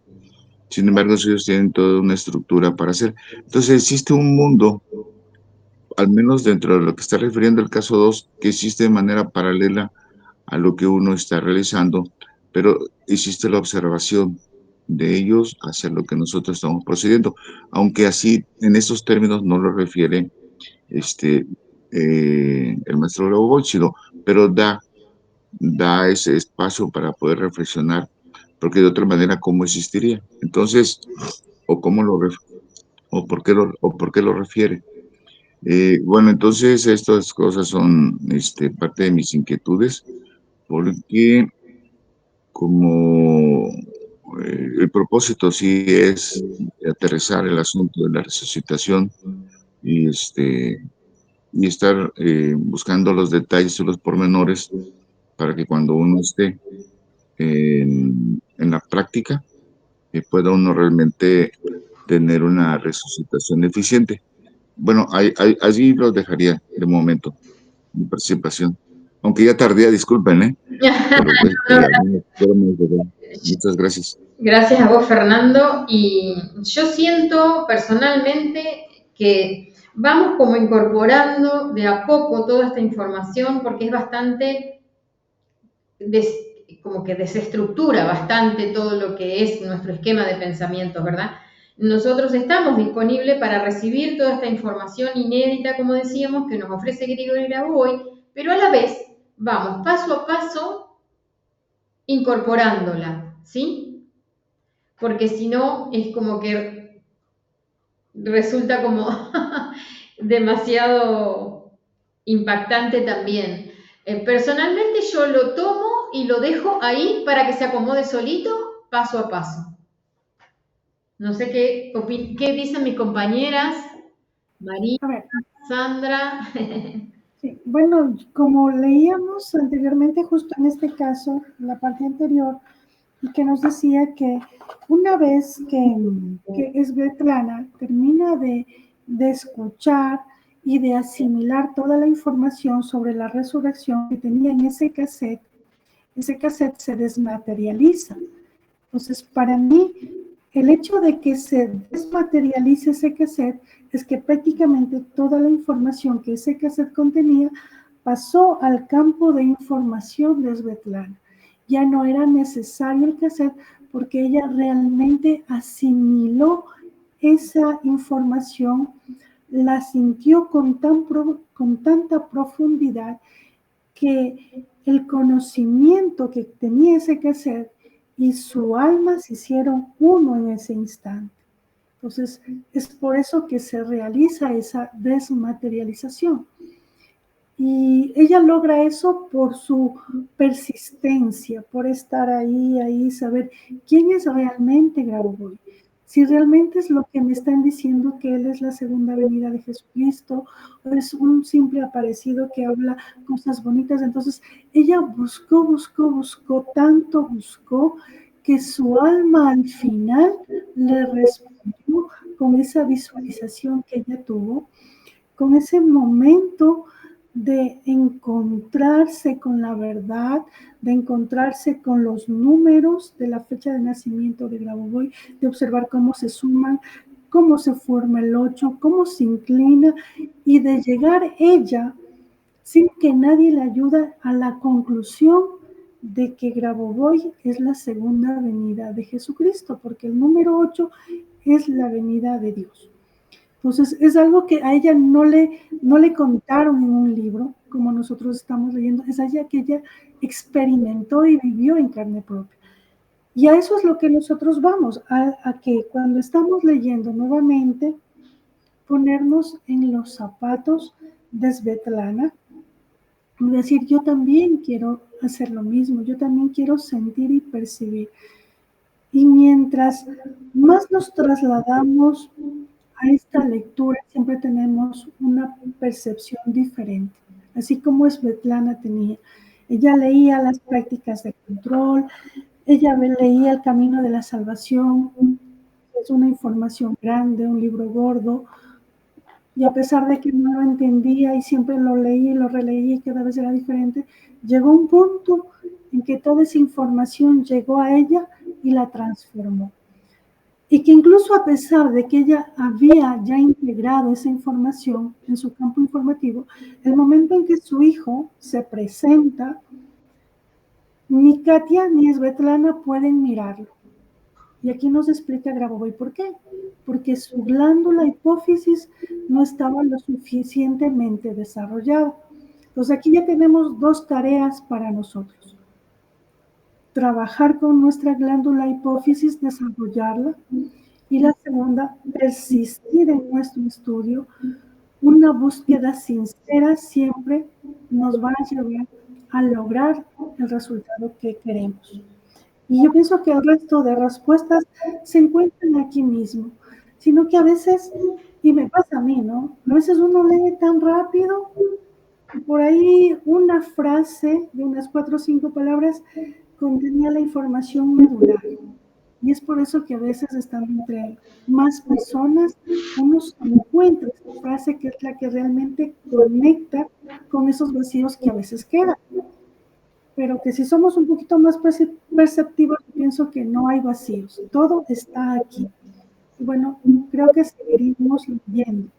Sin embargo, ellos tienen toda una estructura para hacer. Entonces, existe un mundo, al menos dentro de lo que está refiriendo el caso 2, que existe de manera paralela a lo que uno está realizando, pero existe la observación de ellos hacia lo que nosotros estamos procediendo, aunque así en esos términos no lo refiere el maestro Grauboy, pero da ese espacio para poder reflexionar, porque de otra manera, ¿cómo existiría? Entonces, o cómo o por qué lo refiere. Bueno, entonces estas cosas son parte de mis inquietudes, porque como el propósito sí es aterrizar el asunto de la resucitación y, y estar buscando los detalles y los pormenores para que cuando uno esté en la práctica, pueda uno realmente tener una resucitación eficiente. Bueno, allí lo dejaría de momento, mi participación. Aunque ya tardía, disculpen, pero muchas gracias. Gracias a vos, Fernando. Y yo siento personalmente que vamos como incorporando de a poco toda esta información porque es bastante, como que desestructura bastante todo lo que es nuestro esquema de pensamientos, ¿verdad? Nosotros estamos disponibles para recibir toda esta información inédita, como decíamos, que nos ofrece Grigori Graboy, pero a la vez vamos paso a paso incorporándola, ¿sí? Porque si no es como que resulta como demasiado impactante también. Personalmente yo lo tomo y lo dejo ahí para que se acomode solito, paso a paso. No sé qué dicen mis compañeras, María, A ver, Sandra. sí, bueno, como leíamos anteriormente, justo en este caso, la parte anterior, y que nos decía que una vez que Svetlana termina de escuchar y de asimilar toda la información sobre la resurrección que tenía en ese cassette se desmaterializa. Entonces, para mí, el hecho de que se desmaterialice ese cassette es que prácticamente toda la información que ese cassette contenía pasó al campo de información de Svetlana. Ya no era necesario el cassette porque ella realmente asimiló esa información, la sintió con tanta profundidad que el conocimiento que tenía ese cassette y su alma se hicieron uno en ese instante. Entonces, es por eso que se realiza esa desmaterialización. Y ella logra eso por su persistencia, por estar ahí, saber quién es realmente Grabovoi. Si realmente es lo que me están diciendo que él es la segunda venida de Jesucristo, o es un simple aparecido que habla cosas bonitas. Entonces, ella buscó, tanto buscó, que su alma al final le respondió con esa visualización que ella tuvo, con ese momento de encontrarse con la verdad, de encontrarse con los números de la fecha de nacimiento de Grabovoi, de observar cómo se suman, cómo se forma el 8, cómo se inclina, y de llegar ella, sin que nadie le ayude, a la conclusión de que Grabovoi es la segunda venida de Jesucristo, porque el número 8 es la venida de Dios. Entonces, es algo que a ella no le contaron en un libro, como nosotros estamos leyendo, es ella que ella experimentó y vivió en carne propia. Y a eso es lo que nosotros vamos, a que cuando estamos leyendo nuevamente, ponernos en los zapatos de Svetlana y decir, yo también quiero hacer lo mismo, yo también quiero sentir y percibir. Y mientras más nos trasladamos a esta lectura, siempre tenemos una percepción diferente, así como Svetlana tenía. Ella leía las prácticas de control, ella leía El Camino de la Salvación, es una información grande, un libro gordo, y a pesar de que no lo entendía y siempre lo leía y lo releía y cada vez era diferente, llegó un punto en que toda esa información llegó a ella y la transformó. Y que incluso a pesar de que ella había ya integrado esa información en su campo informativo, el momento en que su hijo se presenta, ni Katia ni Svetlana pueden mirarlo. Y aquí nos explica Grabovoi por qué. Porque su glándula hipófisis no estaba lo suficientemente desarrollada. Entonces aquí ya tenemos dos tareas para nosotros. Trabajar con nuestra glándula hipófisis, desarrollarla. Y la segunda, persistir en nuestro estudio. Una búsqueda sincera siempre nos va a llevar a lograr el resultado que queremos. Y yo pienso que el resto de respuestas se encuentran aquí mismo, sino que a veces, y me pasa a mí, ¿no? A veces uno lee tan rápido, y por ahí una frase de unas 4 o 5 palabras contenía la información medular. Y es por eso que a veces, estando entre más personas, uno encuentra esa frase que es la que realmente conecta con esos vacíos que a veces quedan. Pero que si somos un poquito más perceptivos, pienso que no hay vacíos, todo está aquí. Y bueno, creo que seguiremos leyendo.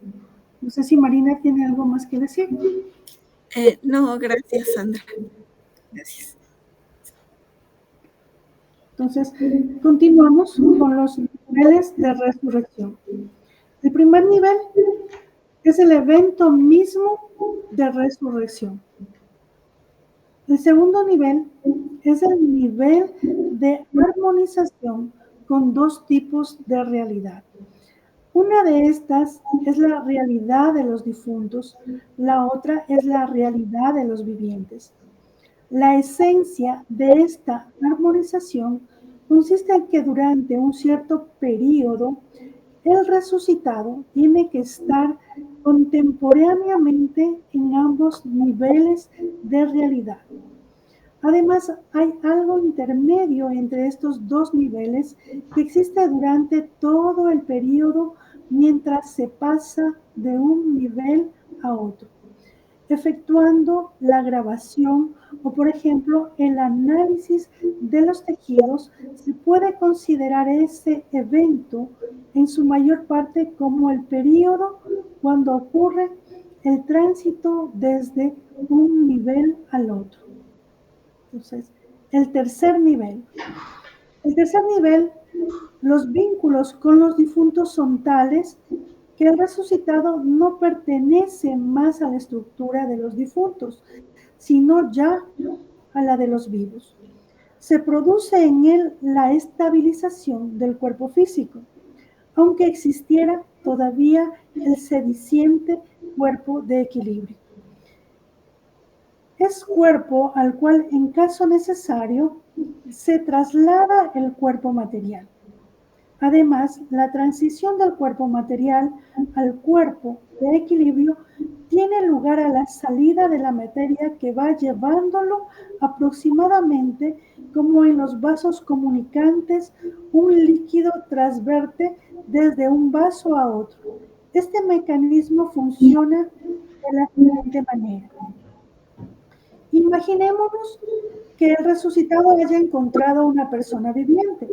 No sé si Marina tiene algo más que decir. No, gracias, Sandra. Gracias. Entonces, continuamos con los niveles de resurrección. El primer nivel es el evento mismo de resurrección. El segundo nivel es el nivel de armonización con dos tipos de realidad. Una de estas es la realidad de los difuntos, la otra es la realidad de los vivientes. La esencia de esta armonización consiste en que durante un cierto periodo el resucitado tiene que estar contemporáneamente en ambos niveles de realidad. Además, hay algo intermedio entre estos dos niveles que existe durante todo el periodo mientras se pasa de un nivel a otro, efectuando la grabación o, por ejemplo, el análisis de los tejidos. Se puede considerar ese evento en su mayor parte como el periodo cuando ocurre el tránsito desde un nivel al otro. Entonces, el tercer nivel. El tercer nivel, los vínculos con los difuntos son tales que el resucitado no pertenece más a la estructura de los difuntos, sino ya a la de los vivos. Se produce en él la estabilización del cuerpo físico, aunque existiera todavía el sediciente cuerpo de equilibrio. Es cuerpo al cual, en caso necesario, se traslada el cuerpo material. Además, la transición del cuerpo material al cuerpo de equilibrio tiene lugar a la salida de la materia que va llevándolo aproximadamente como en los vasos comunicantes un líquido transverte desde un vaso a otro. Este mecanismo funciona de la siguiente manera. Imaginémonos que el resucitado haya encontrado una persona viviente,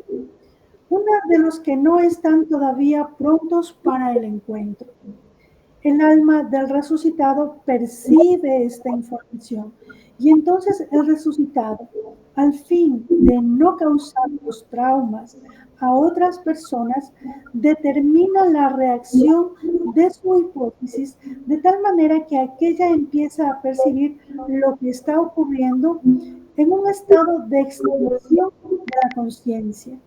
una de los que no están todavía prontos para el encuentro. El alma del resucitado percibe esta información y entonces el resucitado, al fin de no causar los traumas a otras personas, determina la reacción de su hipótesis de tal manera que aquella empieza a percibir lo que está ocurriendo en un estado de expansión de la conciencia.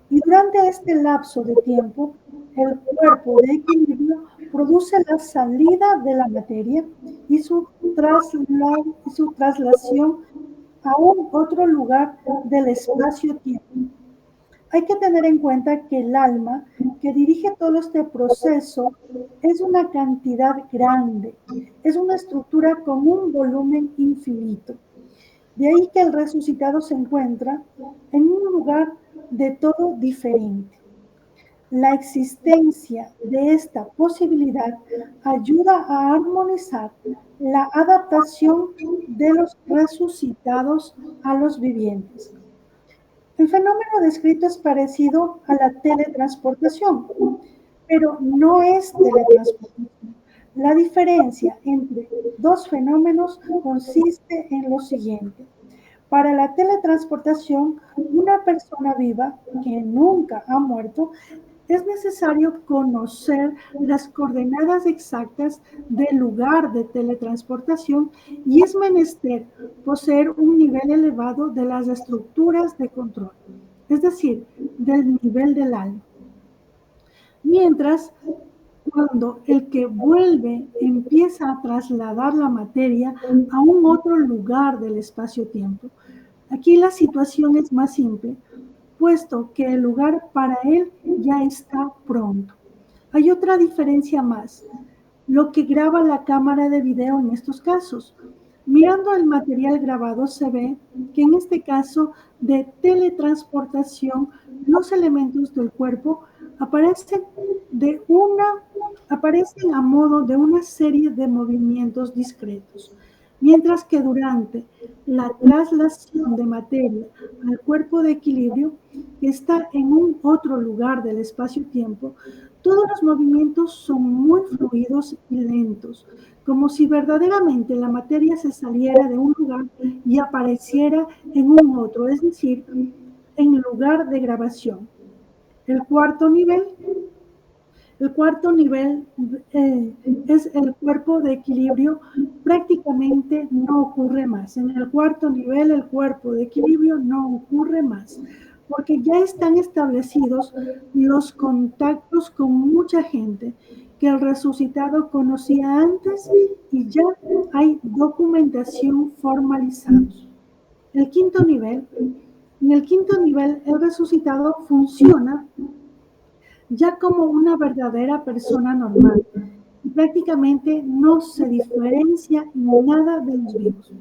Y durante este lapso de tiempo, el cuerpo de equilibrio produce la salida de la materia y su traslación a un otro lugar del espacio-tiempo. Hay que tener en cuenta que el alma que dirige todo este proceso es una cantidad grande, es una estructura con un volumen infinito. De ahí que el resucitado se encuentra en un lugar de todo diferente. La existencia de esta posibilidad ayuda a armonizar la adaptación de los resucitados a los vivientes. El fenómeno descrito es parecido a la teletransportación, pero no es teletransportación. La diferencia entre dos fenómenos consiste en lo siguiente. Para la teletransportación, una persona viva que nunca ha muerto, es necesario conocer las coordenadas exactas del lugar de teletransportación y es menester poseer un nivel elevado de las estructuras de control, es decir, del nivel del alma. Mientras, cuando el que vuelve empieza a trasladar la materia a un otro lugar del espacio-tiempo, aquí la situación es más simple, puesto que el lugar para él ya está pronto. Hay otra diferencia más, lo que graba la cámara de video en estos casos. Mirando el material grabado se ve que en este caso de teletransportación, los elementos del cuerpo aparecen a modo de una serie de movimientos discretos, mientras que durante la traslación de materia al cuerpo de equilibrio, que está en un otro lugar del espacio-tiempo, todos los movimientos son muy fluidos y lentos, como si verdaderamente la materia se saliera de un lugar y apareciera en un otro, es decir, en lugar de grabación. El cuarto nivel es el cuerpo de equilibrio, prácticamente no ocurre más. En el cuarto nivel el cuerpo de equilibrio no ocurre más, porque ya están establecidos los contactos con mucha gente que el resucitado conocía antes y ya hay documentación formalizada. En el quinto nivel el resucitado funciona ya como una verdadera persona normal y prácticamente no se diferencia en nada de los vivos.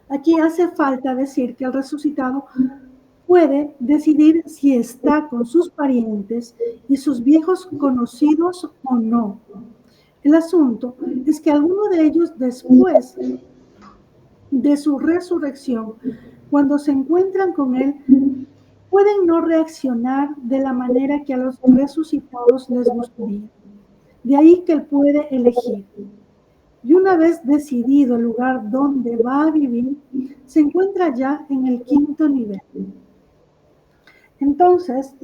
Aquí hace falta decir que el resucitado puede decidir si está con sus parientes y sus viejos conocidos o no. El asunto es que alguno de ellos, después de su resurrección, cuando se encuentran con él, pueden no reaccionar de la manera que a los resucitados les gustaría. De ahí que él puede elegir. Y una vez decidido el lugar donde va a vivir, se encuentra ya en el quinto nivel. Entonces,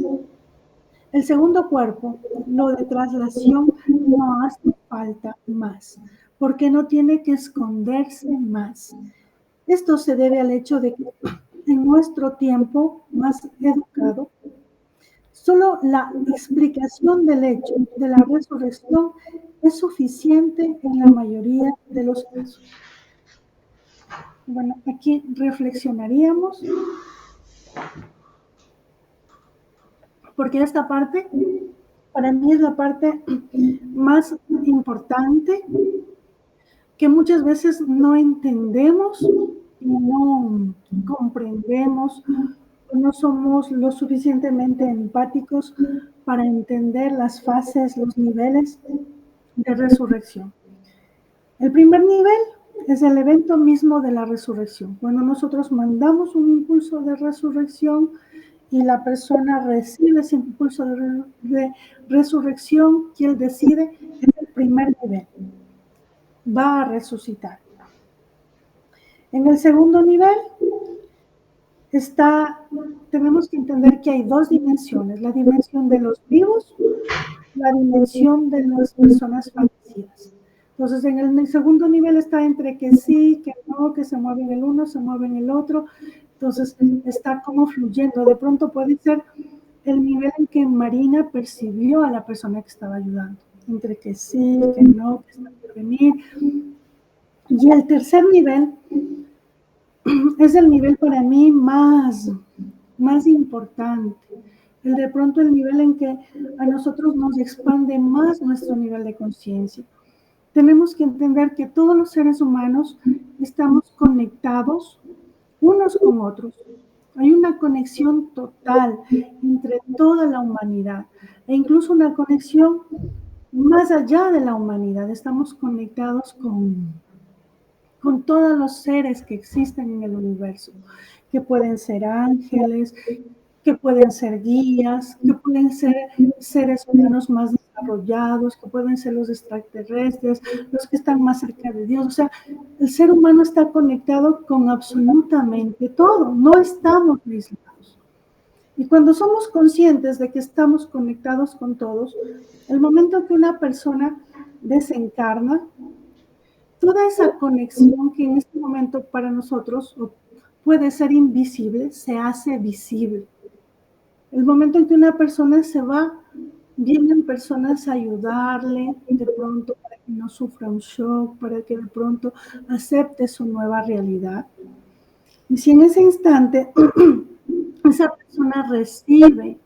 el segundo cuerpo, lo de traslación, no hace falta más, porque no tiene que esconderse más. Esto se debe al hecho de que en nuestro tiempo más educado, solo la explicación del hecho de la resurrección es suficiente en la mayoría de los casos. Bueno, aquí reflexionaríamos, porque esta parte, para mí es la parte más importante, que muchas veces no entendemos y no comprendemos, no somos lo suficientemente empáticos para entender las fases, los niveles de resurrección. El primer nivel es el evento mismo de la resurrección. Cuando nosotros mandamos un impulso de resurrección y la persona recibe ese impulso de resurrección que él decide, es el primer nivel. Va a resucitar. En el segundo nivel tenemos que entender que hay dos dimensiones, la dimensión de los vivos, la dimensión de las personas fallecidas. Entonces, en el segundo nivel está entre que sí, que no, que se mueve en el uno, se mueve en el otro. Entonces, está como fluyendo. De pronto puede ser el nivel en que Marina percibió a la persona que estaba ayudando. Entre que sí, que no, que está por venir. Y el tercer nivel es el nivel para mí más importante. De pronto el nivel en que a nosotros nos expande más nuestro nivel de conciencia. Tenemos que entender que todos los seres humanos estamos conectados unos con otros. Hay una conexión total entre toda la humanidad e incluso una conexión más allá de la humanidad. Estamos conectados con todos los seres que existen en el universo, que pueden ser ángeles, que pueden ser guías, que pueden ser seres humanos más desarrollados, que pueden ser los extraterrestres, los que están más cerca de Dios. O sea, el ser humano está conectado con absolutamente todo, no estamos aislados. Y cuando somos conscientes de que estamos conectados con todos, el momento que una persona desencarna, toda esa conexión que en este momento para nosotros puede ser invisible, se hace visible. El momento en que una persona se va, vienen personas a ayudarle de pronto para que no sufra un shock, para que de pronto acepte su nueva realidad. Y si en ese instante esa persona recibe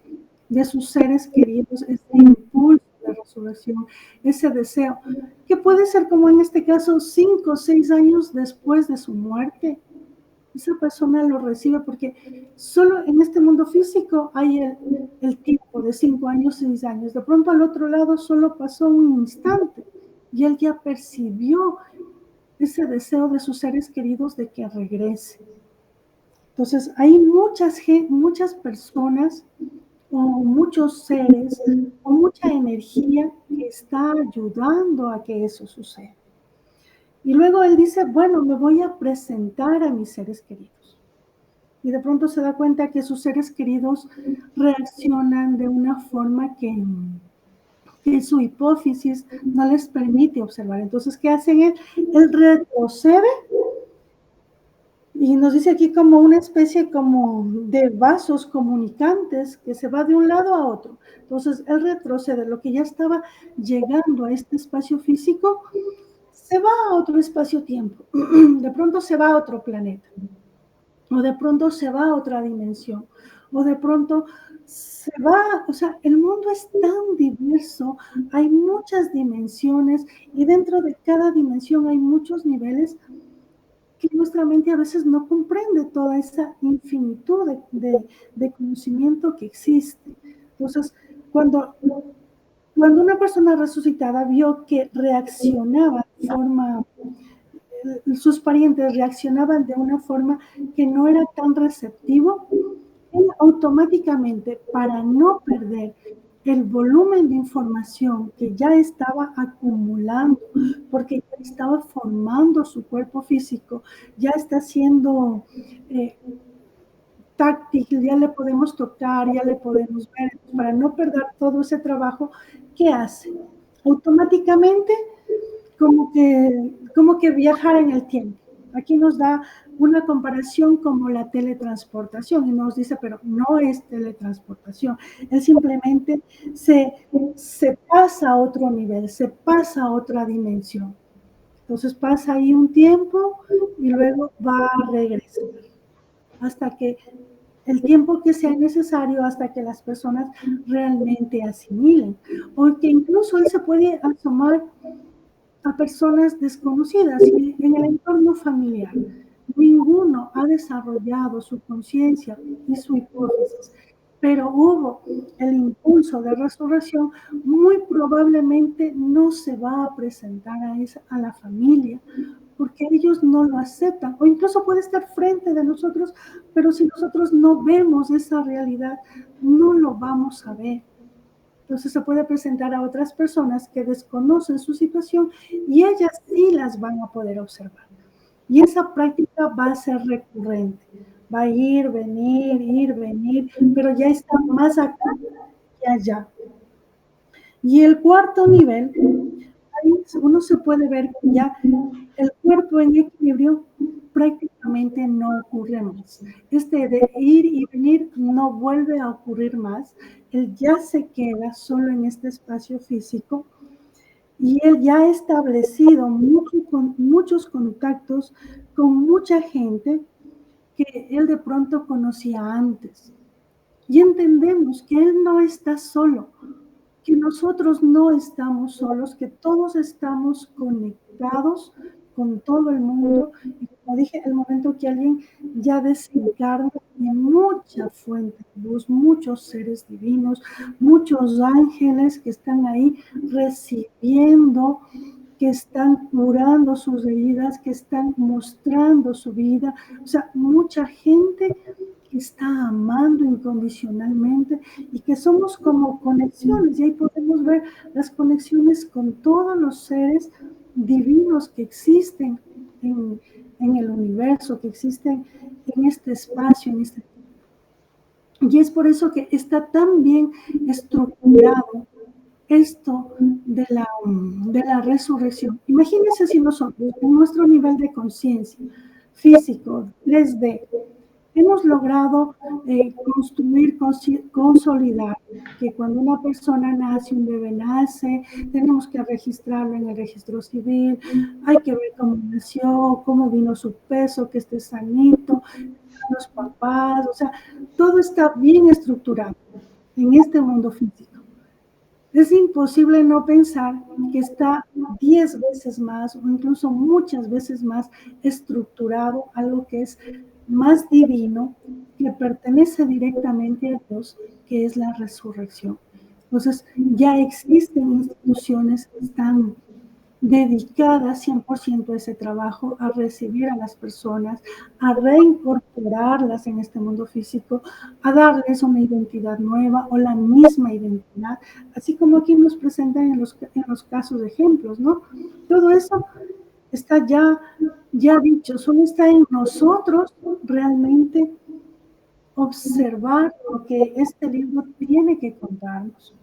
de sus seres queridos ese impulso de resurrección, ese deseo, que puede ser como en este caso 5 o 6 años después de su muerte, esa persona lo recibe porque solo en este mundo físico hay el tiempo de 5 años, 6 años. De pronto al otro lado solo pasó un instante y él ya percibió ese deseo de sus seres queridos de que regrese. Entonces hay muchas personas o muchos seres o mucha energía que está ayudando a que eso suceda. Y luego él dice, bueno, me voy a presentar a mis seres queridos. Y de pronto se da cuenta que sus seres queridos reaccionan de una forma que su hipófisis no les permite observar. Entonces, ¿qué hace él? Él retrocede y nos dice aquí como una especie como de vasos comunicantes que se va de un lado a otro. Entonces, él retrocede, lo que ya estaba llegando a este espacio físico, se va a otro espacio-tiempo, de pronto se va a otro planeta, o de pronto se va a otra dimensión, o de pronto se va, o sea, el mundo es tan diverso, hay muchas dimensiones, y dentro de cada dimensión hay muchos niveles que nuestra mente a veces no comprende toda esa infinitud de conocimiento que existe. Entonces, cuando una persona resucitada vio que reaccionaba de forma, sus parientes reaccionaban de una forma que no era tan receptivo, él automáticamente, para no perder el volumen de información que ya estaba acumulando, porque ya estaba formando su cuerpo físico, ya está siendo táctil, ya le podemos tocar, ya le podemos ver, para no perder todo ese trabajo, ¿qué hace? Automáticamente como que viajar en el tiempo. Aquí nos da una comparación como la teletransportación y nos dice, pero no es teletransportación, él simplemente se pasa a otro nivel, se pasa a otra dimensión. Entonces pasa ahí un tiempo y luego va a regresar hasta que el tiempo que sea necesario, hasta que las personas realmente asimilen. O que incluso él se puede asomar a personas desconocidas y en el entorno familiar. Ninguno ha desarrollado su conciencia y su hipótesis, pero hubo el impulso de resurrección, muy probablemente no se va a presentar a la familia, porque ellos no lo aceptan, o incluso puede estar frente de nosotros, pero si nosotros no vemos esa realidad, no lo vamos a ver. Entonces se puede presentar a otras personas que desconocen su situación y ellas sí las van a poder observar. Y esa práctica va a ser recurrente. Va a ir, venir, pero ya está más acá que allá. Y el cuarto nivel, ahí uno se puede ver que ya el cuerpo en equilibrio prácticamente no ocurre más. Este de ir y venir no vuelve a ocurrir más. Él ya se queda solo en este espacio físico y él ya ha establecido muchos contactos con mucha gente que él de pronto conocía antes. Y entendemos que él no está solo, que nosotros no estamos solos, que todos estamos conectados con todo el mundo. Y como dije, el momento que alguien ya desencarna, hay mucha fuente de luz, muchos seres divinos, muchos ángeles que están ahí recibiendo, que están curando sus heridas, que están mostrando su vida. O sea, mucha gente que está amando incondicionalmente y que somos como conexiones. Y ahí podemos ver las conexiones con todos los seres divinos que existen en el universo, que existen en este espacio, en este. Y es por eso que está tan bien estructurado esto de la resurrección. Imagínense si nosotros, en nuestro nivel de conciencia físico, 3D, hemos logrado construir, consolidar que cuando una persona nace, un bebé nace, tenemos que registrarlo en el registro civil, hay que ver cómo nació, cómo vino su peso, que esté sanito, los papás, o sea, todo está bien estructurado en este mundo físico. Es imposible no pensar que está 10 veces más o incluso muchas veces más estructurado, algo que es más divino, que pertenece directamente a Dios, que es la resurrección. Entonces, ya existen instituciones que están dedicadas 100% a ese trabajo, a recibir a las personas, a reincorporarlas en este mundo físico, a darles una identidad nueva o la misma identidad, así como aquí nos presentan en los casos de ejemplos, ¿no? Todo eso está ya dicho, solo está en nosotros realmente observar lo que este libro tiene que contarnos.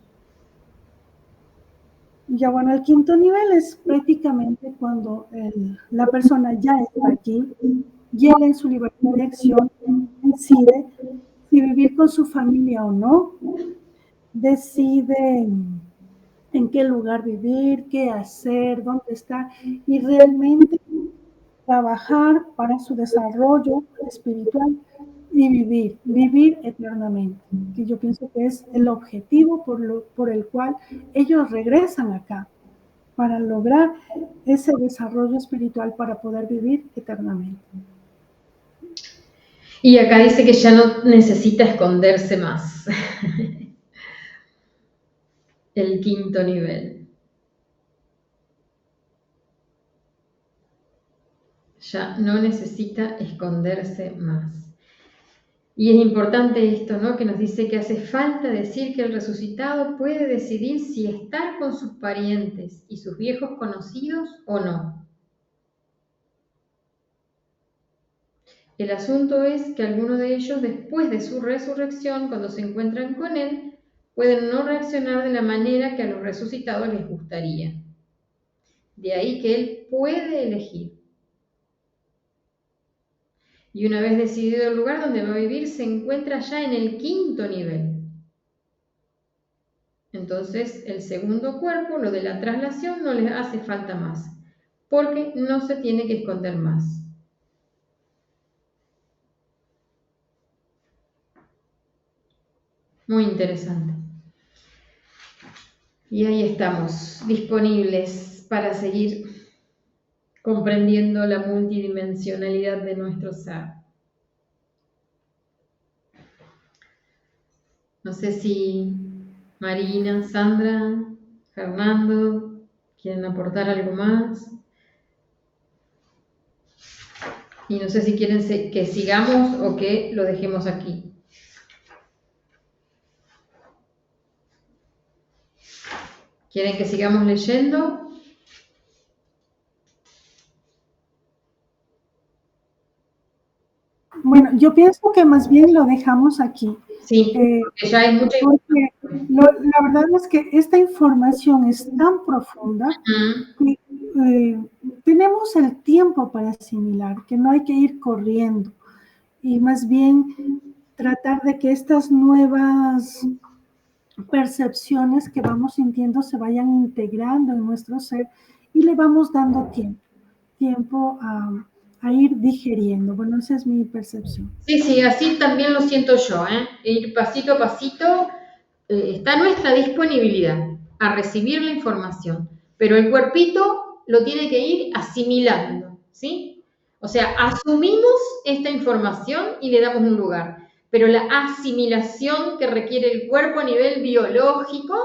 Ya bueno, el quinto nivel es prácticamente cuando la persona ya está aquí, llega en su libertad de acción, decide si vivir con su familia o no, decide en qué lugar vivir, qué hacer, dónde estar, y realmente trabajar para su desarrollo espiritual y vivir eternamente, que yo pienso que es el objetivo por el cual ellos regresan acá, para lograr ese desarrollo espiritual para poder vivir eternamente. Y acá dice que ya no necesita esconderse más. El quinto nivel. Ya no necesita esconderse más. Y es importante esto, ¿no? Que nos dice que hace falta decir que el resucitado puede decidir si estar con sus parientes y sus viejos conocidos o no. El asunto es que algunos de ellos, después de su resurrección, cuando se encuentran con él, pueden no reaccionar de la manera que a los resucitados les gustaría. De ahí que él puede elegir. Y una vez decidido el lugar donde va a vivir, se encuentra ya en el quinto nivel. Entonces, el segundo cuerpo, lo de la traslación, no les hace falta más. porque no se tiene que esconder más. Muy interesante. Y ahí estamos, disponibles para seguir comprendiendo la multidimensionalidad de nuestro ser. No sé si Marina, Sandra, Fernando quieren aportar algo más. Y no sé si quieren que sigamos o que lo dejemos aquí. ¿Quieren que sigamos leyendo? Bueno, yo pienso que más bien lo dejamos aquí. Sí, porque ya hay mucha porque la verdad es que esta información es tan profunda que tenemos el tiempo para asimilar, que no hay que ir corriendo y más bien tratar de que estas nuevas percepciones que vamos sintiendo se vayan integrando en nuestro ser y le vamos dando tiempo a ir digeriendo. Bueno, esa es mi percepción. Sí, sí, así también lo siento yo, ir pasito a pasito. Está nuestra disponibilidad a recibir la información, pero el cuerpito lo tiene que ir asimilando, ¿sí? O sea, asumimos esta información y le damos un lugar, pero la asimilación que requiere el cuerpo a nivel biológico,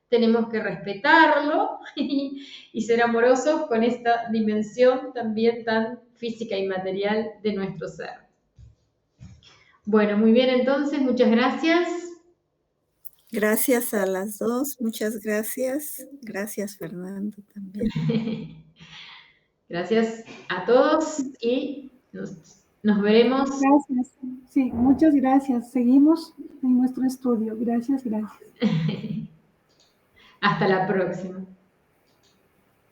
tenemos que respetarlo y ser amorosos con esta dimensión también tan física y material de nuestro ser. Bueno, muy bien, entonces, muchas gracias. Gracias a las dos, muchas gracias. Gracias, Fernando, también. Gracias a todos y nos veremos. Gracias. Sí, muchas gracias. Seguimos en nuestro estudio. Gracias, gracias. Hasta la próxima.